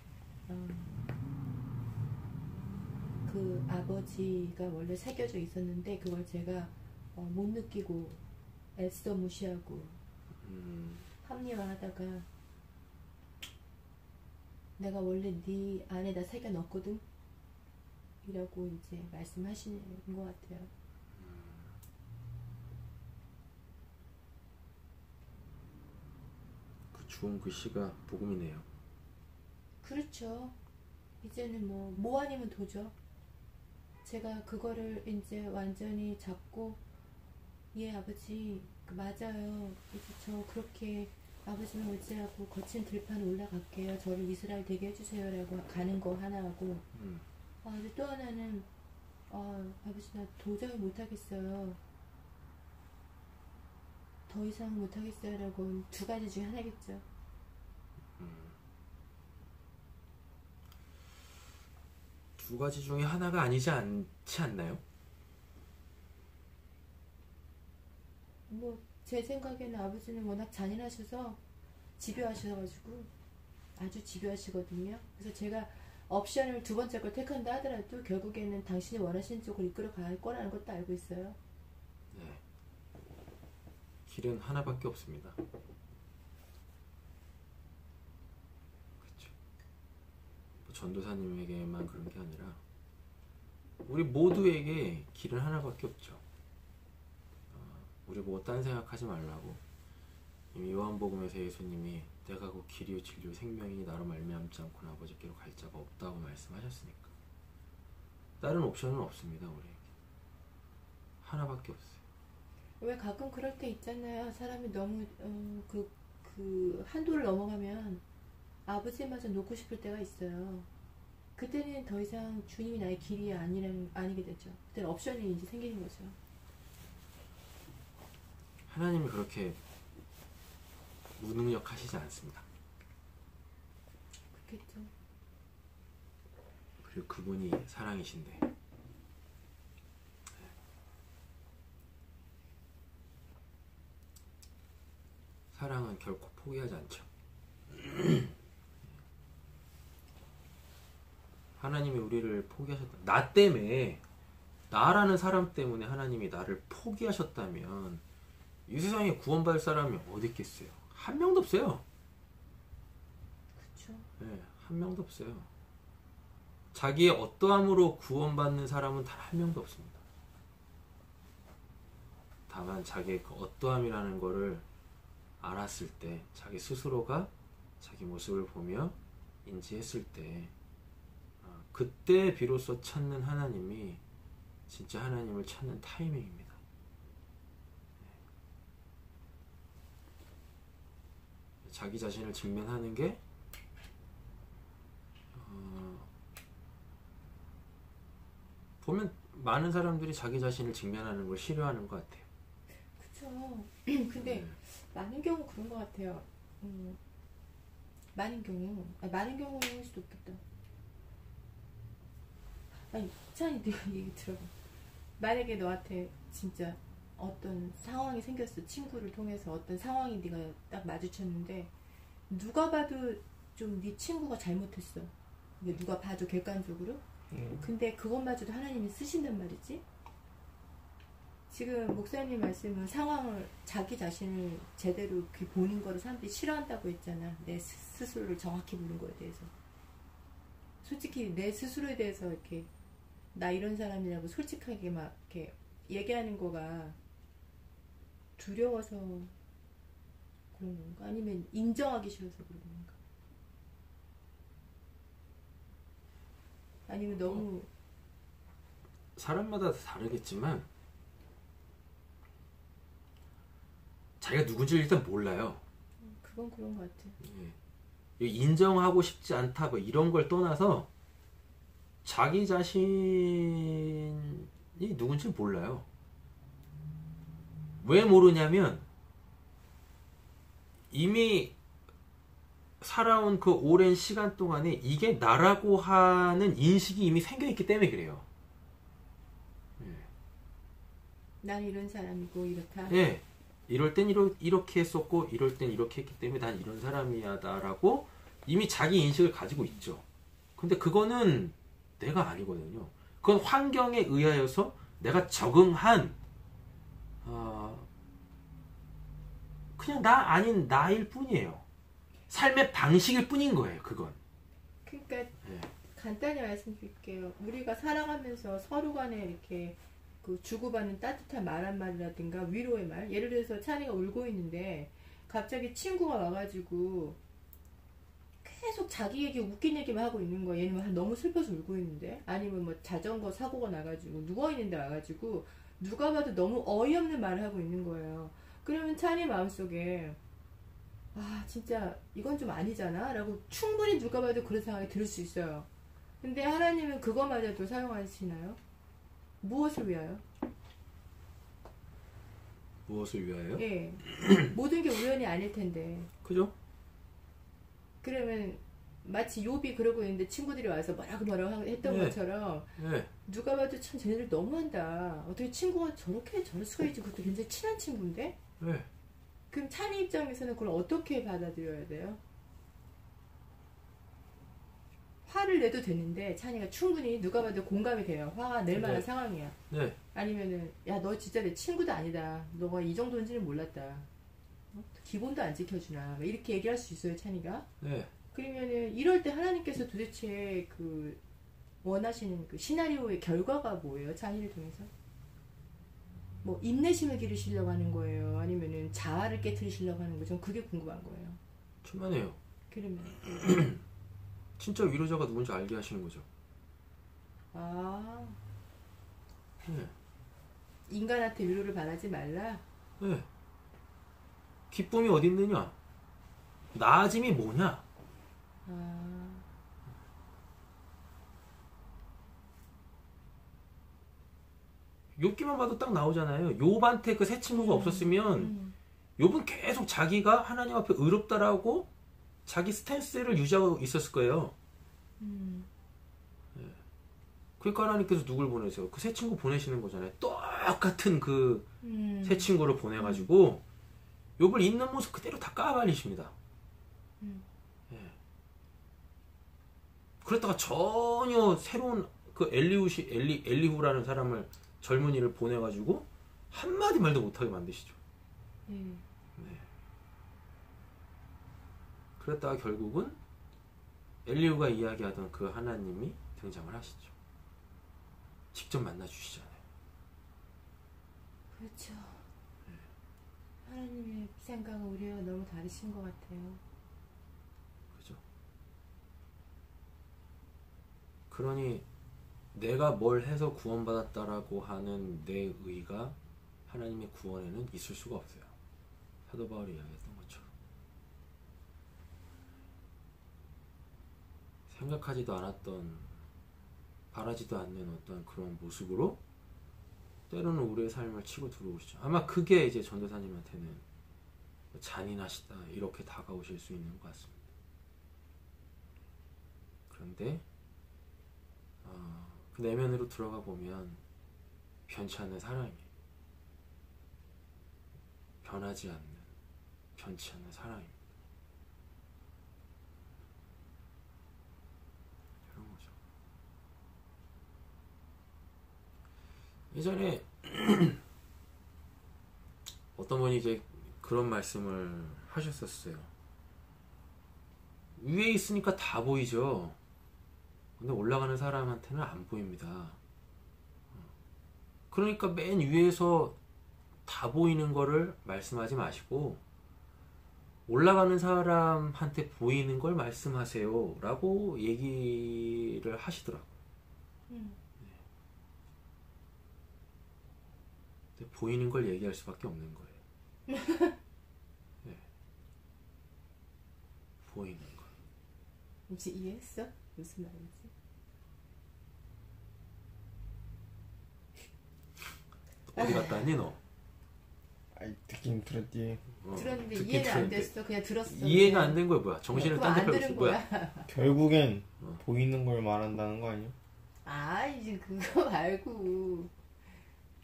그 아버지가 원래 새겨져 있었는데 그걸 제가 못 느끼고 애써 무시하고 합리화하다가 내가 원래 네 안에다 새겨 넣었거든 이라고 이제 말씀하시는 것 같아요. 그 좋은 글씨가 복음이네요. 그렇죠. 이제는 뭐 아니면 도죠. 제가 그거를 이제 완전히 잡고 예 아버지 맞아요. 이제 저 그렇게 아버지만 의지하고 거친 들판 올라갈게요. 저를 이스라엘 되게 해주세요 라고 가는 거 하나하고 근데 또 하나는 아버지 나 도저히 못하겠어요. 더 이상 못하겠어요 라고 두 가지 중에 하나겠죠. 두 가지 중에 하나가 아니지 않지 않나요? 제 생각에는 아버지는 워낙 잔인하셔서 집요하셔가지고 아주 집요하시거든요. 그래서 제가 옵션을 두 번째 걸 택한다 하더라도 결국에는 당신이 원하시는 쪽으로 이끌어 갈 거라는 것도 알고 있어요. 네. 길은 하나밖에 없습니다. 그렇죠. 전도사님에게만 그런 게 아니라 우리 모두에게 길은 하나밖에 없죠. 우리 보고 딴 생각하지 말라고. 이미 요한복음에서 예수님이 내가 그 길이요 진리요 생명이니 나로 말미암지 않고는 아버지께로 갈 자가 없다고 말씀하셨으니까 다른 옵션은 없습니다. 우리에게 하나밖에 없어요. 왜 가끔 그럴 때 있잖아요. 사람이 너무 그 한도를 넘어가면 아버지마저 놓고 싶을 때가 있어요. 그때는 더 이상 주님이 나의 길이 아니게 되죠. 그때는 옵션이 이제 생기는 거죠. 하나님이 그렇게 무능력하시지 않습니다. 그렇겠죠. 그리고 그분이 사랑이신데 사랑은 결코 포기하지 않죠. 하나님이 우리를 포기하셨다. 나 때문에, 나라는 사람 때문에 하나님이 나를 포기하셨다면 이 세상에 구원받을 사람이 어디 있겠어요? 한 명도 없어요. 그렇죠. 네, 한 명도 없어요. 자기의 어떠함으로 구원받는 사람은 단 한 명도 없습니다. 다만 자기의 그 어떠함이라는 거를 알았을 때, 자기 스스로가 자기 모습을 보며 인지했을 때, 그때 비로소 찾는 하나님이 진짜 하나님을 찾는 타이밍입니다. 자기 자신을 직면하는 게 보면 많은 사람들이 자기 자신을 직면하는 걸 싫어하는 것 같아요. 그렇죠. 근데 많은 경우 그런 것 같아요. 많은 경우일 수도 없겠다. 아니, 찬이 네가 얘기 들어봐. 만약에 너한테 진짜 어떤 상황이 생겼어. 친구를 통해서 어떤 상황이 네가 딱 마주쳤는데 누가 봐도 좀 네 친구가 잘못했어. 근데 누가 봐도 객관적으로. 근데 그것마저도 하나님이 쓰신단 말이지. 지금 목사님 말씀은 상황을 자기 자신을 제대로 이렇게 보는 거를 사람들이 싫어한다고 했잖아. 내 스스로를 정확히 보는 거에 대해서. 솔직히 내 스스로에 대해서 이렇게 나 이런 사람이라고 솔직하게 막 이렇게 얘기하는 거가 두려워서 그런 건가? 아니면 인정하기 싫어서 그런 건가? 아니면 너무 사람마다 다르겠지만 자기가 누군지 일단 몰라요. 그건 그런 것 같아. 예. 인정하고 싶지 않다 뭐 이런 걸 떠나서 자기 자신이 누군지 몰라요. 왜 모르냐면 이미 살아온 그 오랜 시간 동안에 이게 나라고 하는 인식이 이미 생겨있기 때문에 그래요. 난 이런 사람이고 이렇다. 예. 이럴 땐 이렇게 했었고 이럴 땐 이렇게 했기 때문에 난 이런 사람이야다라고 이미 자기 인식을 가지고 있죠. 근데 그거는 내가 아니거든요. 그건 환경에 의하여서 내가 적응한 그냥 나 아닌 나일 뿐이에요. 삶의 방식일 뿐인 거예요. 그건. 그러니까 예. 간단히 말씀드릴게요. 우리가 살아가면서 서로 간에 이렇게 그 주고받는 따뜻한 말 한마디라든가 위로의 말. 예를 들어서 찬이가 울고 있는데 갑자기 친구가 와가지고 계속 자기 얘기 웃긴 얘기만 하고 있는 거예요. 얘는 너무 슬퍼서 울고 있는데, 아니면 뭐 자전거 사고가 나가지고 누워있는데 와가지고 누가 봐도 너무 어이없는 말을 하고 있는 거예요. 그러면 찬이 마음속에 아 진짜 이건 좀 아니잖아 라고 충분히 누가 봐도 그런 생각이 들 수 있어요. 근데 하나님은 그거마저도 사용하시나요? 무엇을 위하여? 무엇을 위하여? 예. 모든 게 우연이 아닐 텐데. 그죠? 그러면 마치 욥이 그러고 있는데 친구들이 와서 뭐라고 했던 네. 것처럼 네. 누가 봐도 참 쟤네들 너무한다. 어떻게 친구가 저렇게 저럴 수가 있지. 그것도 굉장히 친한 친구인데. 네. 그럼 찬이 입장에서는 그걸 어떻게 받아들여야 돼요? 화를 내도 되는데 찬이가 충분히 누가 봐도 공감이 돼요. 화가 낼 만한 네. 상황이야. 네. 아니면은 야 너 진짜 내 친구도 아니다. 너가 이 정도인지는 몰랐다. 기본도 안 지켜주나. 이렇게 얘기할 수 있어요 찬이가. 네. 그러면은 이럴 때 하나님께서 도대체 그 원하시는 그 시나리오의 결과가 뭐예요? 자신을 통해서? 뭐 인내심을 기르시려고 하는 거예요? 아니면은 자아를 깨트리시려고 하는 거죠? 전 그게 궁금한 거예요. 천만에요. 그러면 진짜 위로자가 누군지 알게 하시는 거죠. 아, 네. 인간한테 위로를 바라지 말라? 네. 기쁨이 어디 있느냐? 나아짐이 뭐냐? 아, 욥기만 봐도 딱 나오잖아요. 욥한테 그 새 친구가 없었으면 욥은 계속 자기가 하나님 앞에 의롭다라고 자기 스탠스를 유지하고 있었을 거예요. 네. 그러니까 하나님께서 누굴 보내세요? 그 새 친구 보내시는 거잖아요. 똑같은 그 새 친구를 보내가지고 욥을 있는 모습 그대로 다 까발리십니다. 네. 그랬다가 전혀 새로운 그 엘리후라는 사람을 젊은이를 보내가지고 한마디 말도 못하게 만드시죠. 네. 그랬다가 결국은 엘리후가 이야기하던 그 하나님이 등장을 하시죠. 직접 만나주시잖아요. 그렇죠. 하나님의 생각은 우리와 너무 다르신 것 같아요. 그죠? 그러니 내가 뭘 해서 구원받았다라고 하는 내 의가 하나님의 구원에는 있을 수가 없어요. 사도 바울이 이야기했던 것처럼. 생각하지도 않았던, 바라지도 않는 어떤 그런 모습으로 때로는 우리의 삶을 치고 들어오시죠. 아마 그게 이제 전도사님한테는 잔인하시다 이렇게 다가오실 수 있는 것 같습니다. 그런데 그 내면으로 들어가 보면 변치 않는 사랑이에요. 변하지 않는, 변치 않는 사랑입니다. 그런 거죠. 예전에 어떤 분이 이제 그런 말씀을 하셨었어요. 위에 있으니까 다 보이죠. 근데 올라가는 사람한테는 안 보입니다. 그러니까 맨 위에서 다 보이는 거를 말씀하지 마시고 올라가는 사람한테 보이는 걸 말씀하세요 라고 얘기를 하시더라고요. 근데 보이는 걸 얘기할 수밖에 없는 거예요. 네. 보이는 거. 혹시 이해했어? 무슨 말인지? 어디 갔다 왔니 너? 아이 듣긴 들었지. 들었는데 이해는 안 됐어. 그냥 들었어. 이해가 안 된 거야 뭐야? 정신을 딴 데 안 펴고 들은 있어 거야. 뭐야? 결국엔 보이는 걸 말한다는 거 아니야? 아, 이제 그거 말고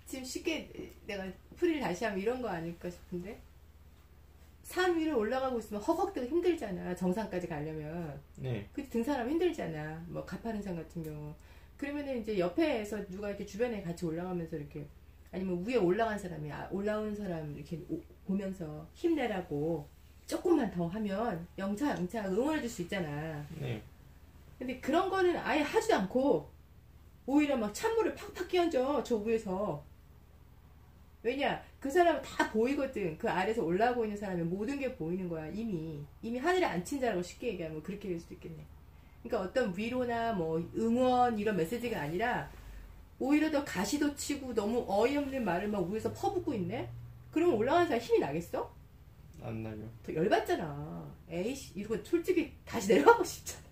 지금 쉽게 내가 풀이를 다시 하면 이런 거 아닐까 싶은데 산 위를 올라가고 있으면 허걱대고 힘들잖아. 정상까지 가려면. 네. 그치, 등산하면 힘들잖아. 뭐 가파른산 같은 경우. 그러면은 이제 옆에서 누가 이렇게 주변에 같이 올라가면서 이렇게 아니면 위에 올라간 사람이 올라온 사람 이렇게 보면서 힘내라고 조금만 더 하면 영차 응원해 줄 수 있잖아. 네. 근데 그런 거는 아예 하지도 않고 오히려 막 찬물을 팍팍 끼얹어 저 위에서. 왜냐 그 사람은 다 보이거든. 그 아래에서 올라오고 있는 사람은 모든 게 보이는 거야. 이미 하늘에 앉힌 자라고 쉽게 얘기하면 그렇게 될 수도 있겠네. 그러니까 어떤 위로나 뭐 응원 이런 메시지가 아니라 오히려 더 가시도 치고 너무 어이없는 말을 막 위에서 퍼붓고 있네? 그러면 올라가는 사람 힘이 나겠어? 안 나죠. 더 열받잖아. 에이씨 이러고 솔직히 다시 내려가고 싶잖아.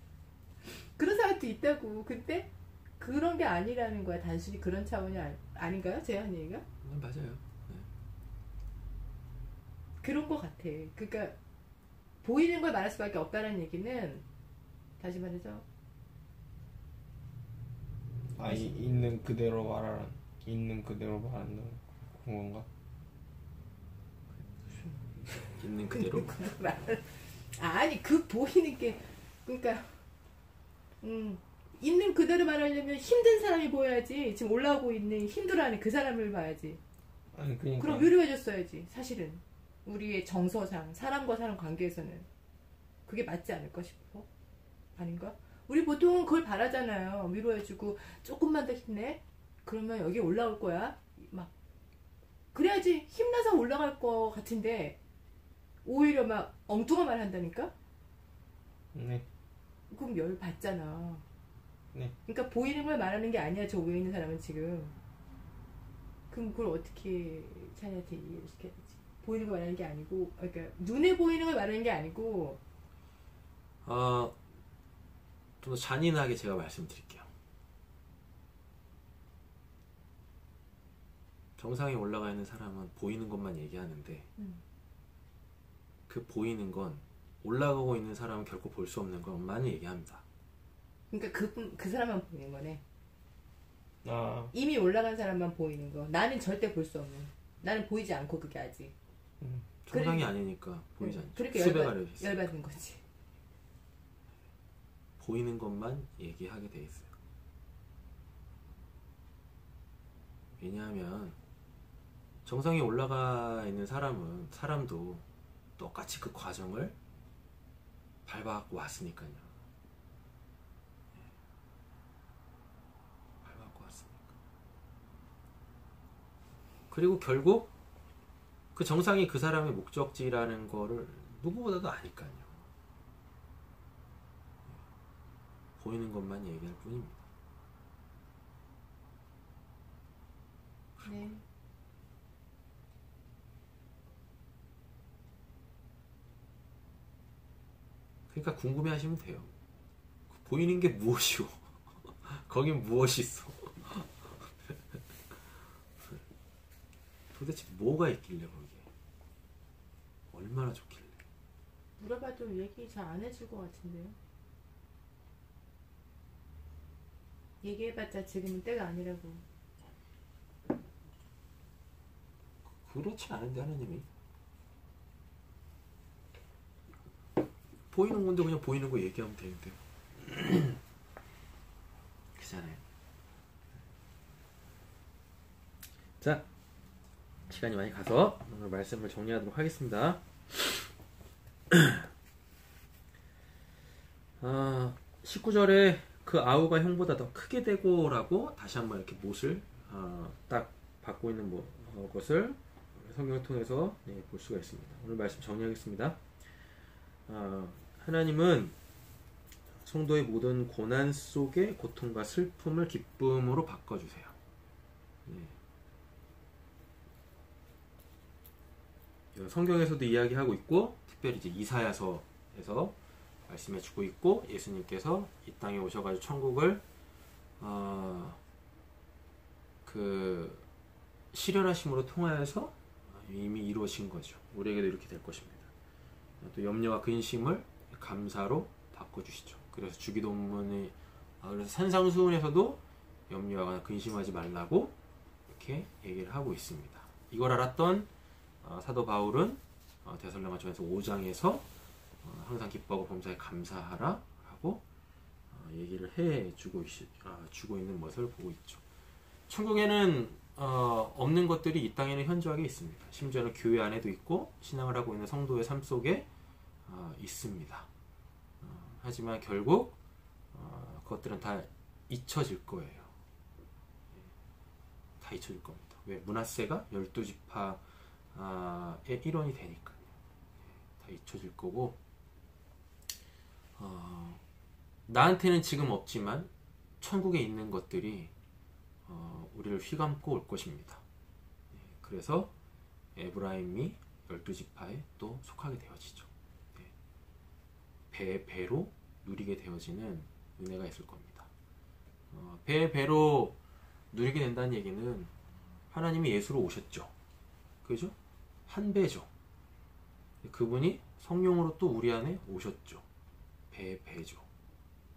그런 사람도 있다고. 근데 그런 게 아니라는 거야. 단순히 그런 차원이 아닌가요? 제가 한 얘기가? 맞아요. 네. 그런 거 같아. 그러니까 보이는 걸 말할 수밖에 없다는 얘기는 다시 말해서 있는 그대로 말하라. 있는 그대로 말한다는 건가? 있는 그대로? 아니 그 보이는 게 그러니까 있는 그대로 말하려면 힘든 사람이 보여야지. 지금 올라오고 있는 힘들어하는 그 사람을 봐야지. 아니 그러니까. 그럼 위로해줬어야지. 사실은 우리의 정서상 사람과 사람 관계에서는 그게 맞지 않을까 싶어. 아닌가? 우리 보통 그걸 바라잖아요. 위로해주고 조금만 더 힘내. 그러면 여기 올라올 거야. 막 그래야지 힘나서 올라갈 거 같은데 오히려 막 엉뚱한 말 한다니까? 네. 그럼 열 받잖아. 네. 그러니까 보이는 걸 말하는 게 아니야. 저 위에 있는 사람은 지금. 그럼 그걸 어떻게 자기한테 이해를 시켜야 되지? 보이는 걸 말하는 게 아니고, 그러니까 눈에 보이는 걸 말하는 게 아니고. 좀 더 잔인하게 제가 말씀드릴게요. 정상에 올라가 있는 사람은 보이는 것만 얘기하는데 그 보이는 건 올라가고 있는 사람은 결코 볼 수 없는 것만 얘기합니다. 그러니까 그 사람만 보이는 거네. 이미 올라간 사람만 보이는 거. 나는 절대 볼 수 없는. 나는 보이지 않고 그게 아직. 정상이 아니니까 보이지 않죠. 그렇게 열받은 거지. 보이는 것만 얘기하게 돼 있어요. 왜냐하면 정상에 올라가 있는 사람도 똑같이 그 과정을 밟아갖고 왔으니까요. 밟아갖고 왔으니까. 그리고 결국 그 정상이 그 사람의 목적지라는 거를 누구보다도 아니까요. 보이는 것만 얘기할 뿐입니다. 네. 그러니까 궁금해하시면 돼요. 보이는 게 무엇이오? 거긴 무엇이 있어? 도대체 뭐가 있길래 거기에? 얼마나 좋길래? 물어봐도 얘기 잘 안 해줄 것 같은데요. 얘기해봤자 지금은 때가 아니라고. 그렇지 않은데 하나님이 보이는 건데 그냥 보이는 거 얘기하면 되는데 그렇잖아요. 자, 시간이 많이 가서 오늘 말씀을 정리하도록 하겠습니다. 19절에 그 아우가 형보다 더 크게 되고라고 다시 한번 이렇게 못을 딱 받고 있는 것을 성경을 통해서 볼 수가 있습니다. 오늘 말씀 정리하겠습니다. 하나님은 성도의 모든 고난 속의 고통과 슬픔을 기쁨으로 바꿔주세요. 성경에서도 이야기하고 있고 특별히 이제 이사야서에서 말씀해주고 있고 예수님께서 이 땅에 오셔가지고 천국을 그 실현하심으로 통하여서 이미 이루어진 거죠. 우리에게도 이렇게 될 것입니다. 또 염려와 근심을 감사로 바꿔주시죠. 그래서 주기도문이 그래서 산상수훈에서도 염려하거나 근심하지 말라고 이렇게 얘기를 하고 있습니다. 이걸 알았던 사도 바울은 데살로니가전서 5장에서 항상 기뻐하고 범사에 감사하라 라고 얘기를 해주고 주고 있는 것을 보고 있죠. 천국에는 없는 것들이 이 땅에는 현저하게 있습니다. 심지어는 교회 안에도 있고 신앙을 하고 있는 성도의 삶 속에 있습니다. 하지만 결국 그것들은 다 잊혀질 거예요. 다 잊혀질 겁니다. 왜? 므낫세가 12지파의 일원이 되니까요. 다 잊혀질 거고 나한테는 지금 없지만 천국에 있는 것들이 우리를 휘감고 올 것입니다. 그래서 에브라임이 12지파에 또 속하게 되어지죠. 배로 누리게 되어지는 은혜가 있을 겁니다. 배로 누리게 된다는 얘기는 하나님이 예수로 오셨죠. 그죠? 한 배죠. 그분이 성령으로 또 우리 안에 오셨죠. 배죠.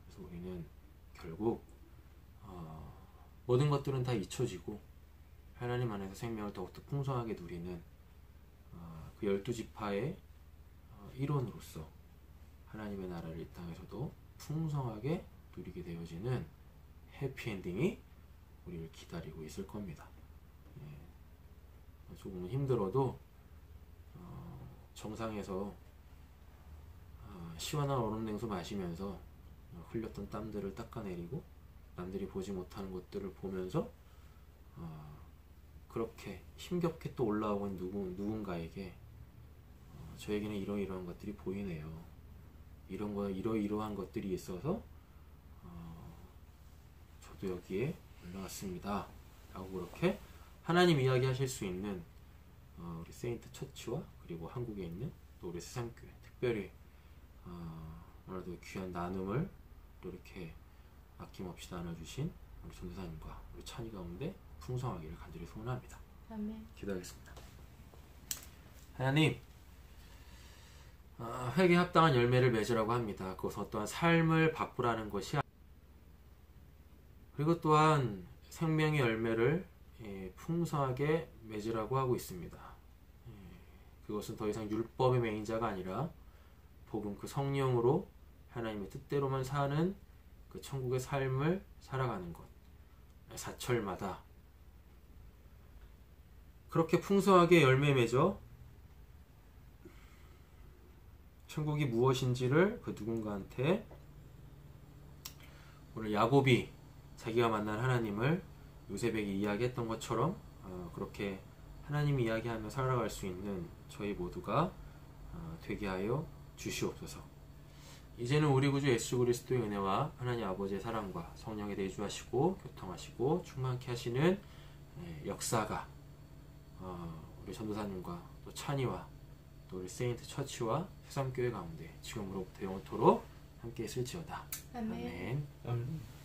그래서 우리는 결국 모든 것들은 다 잊혀지고 하나님 안에서 생명을 더욱더 풍성하게 누리는 그 12지파의 일원으로서 하나님의 나라를 이 땅에서도 풍성하게 누리게 되어지는 해피엔딩이 우리를 기다리고 있을 겁니다. 조금은 힘들어도 정상에서 시원한 얼음 냉수 마시면서 흘렸던 땀들을 닦아내리고 남들이 보지 못하는 것들을 보면서 그렇게 힘겹게 또 올라오고 있는 누군가에게 저에게는 이러이러한 것들이 보이네요. 이러이러한 것들이 있어서 저도 여기에 올라왔습니다. 라고 그렇게 하나님 이야기하실 수 있는 우리 세인트 처치와 그리고 한국에 있는 또 우리 세상교회, 특별히 오늘도 귀한 나눔을 또 이렇게 아낌없이 나눠주신 우리 전도사님과 우리 찬이 가운데 풍성하기를 간절히 소원합니다. 아멘. 기도하겠습니다. 하나님, 회개에 합당한 열매를 맺으라고 합니다. 그것은 어떠한 삶을 바꾸라는 것이 그리고 또한 생명의 열매를 풍성하게 맺으라고 하고 있습니다. 그것은 더 이상 율법의 맹자가 아니라 복음 그 성령으로 하나님의 뜻대로만 사는 그 천국의 삶을 살아가는 것. 사철마다 그렇게 풍성하게 열매 맺어 천국이 무엇인지를 그 누군가한테 오늘 야곱이 자기가 만난 하나님을 요셉에게 이야기했던 것처럼 그렇게 하나님이 이야기하며 살아갈 수 있는 저희 모두가 되게 하여 주시옵소서. 이제는 우리 구주 예수 그리스도의 은혜와 하나님 아버지의 사랑과 성령의 내주하시고 교통하시고 충만케 하시는 역사가 우리 전도사님과 또 찬이와 또 우리 세인트 처치와 세상교회 가운데 지금으로부터 영원토록 함께 있을지어다. 아멘. 아멘.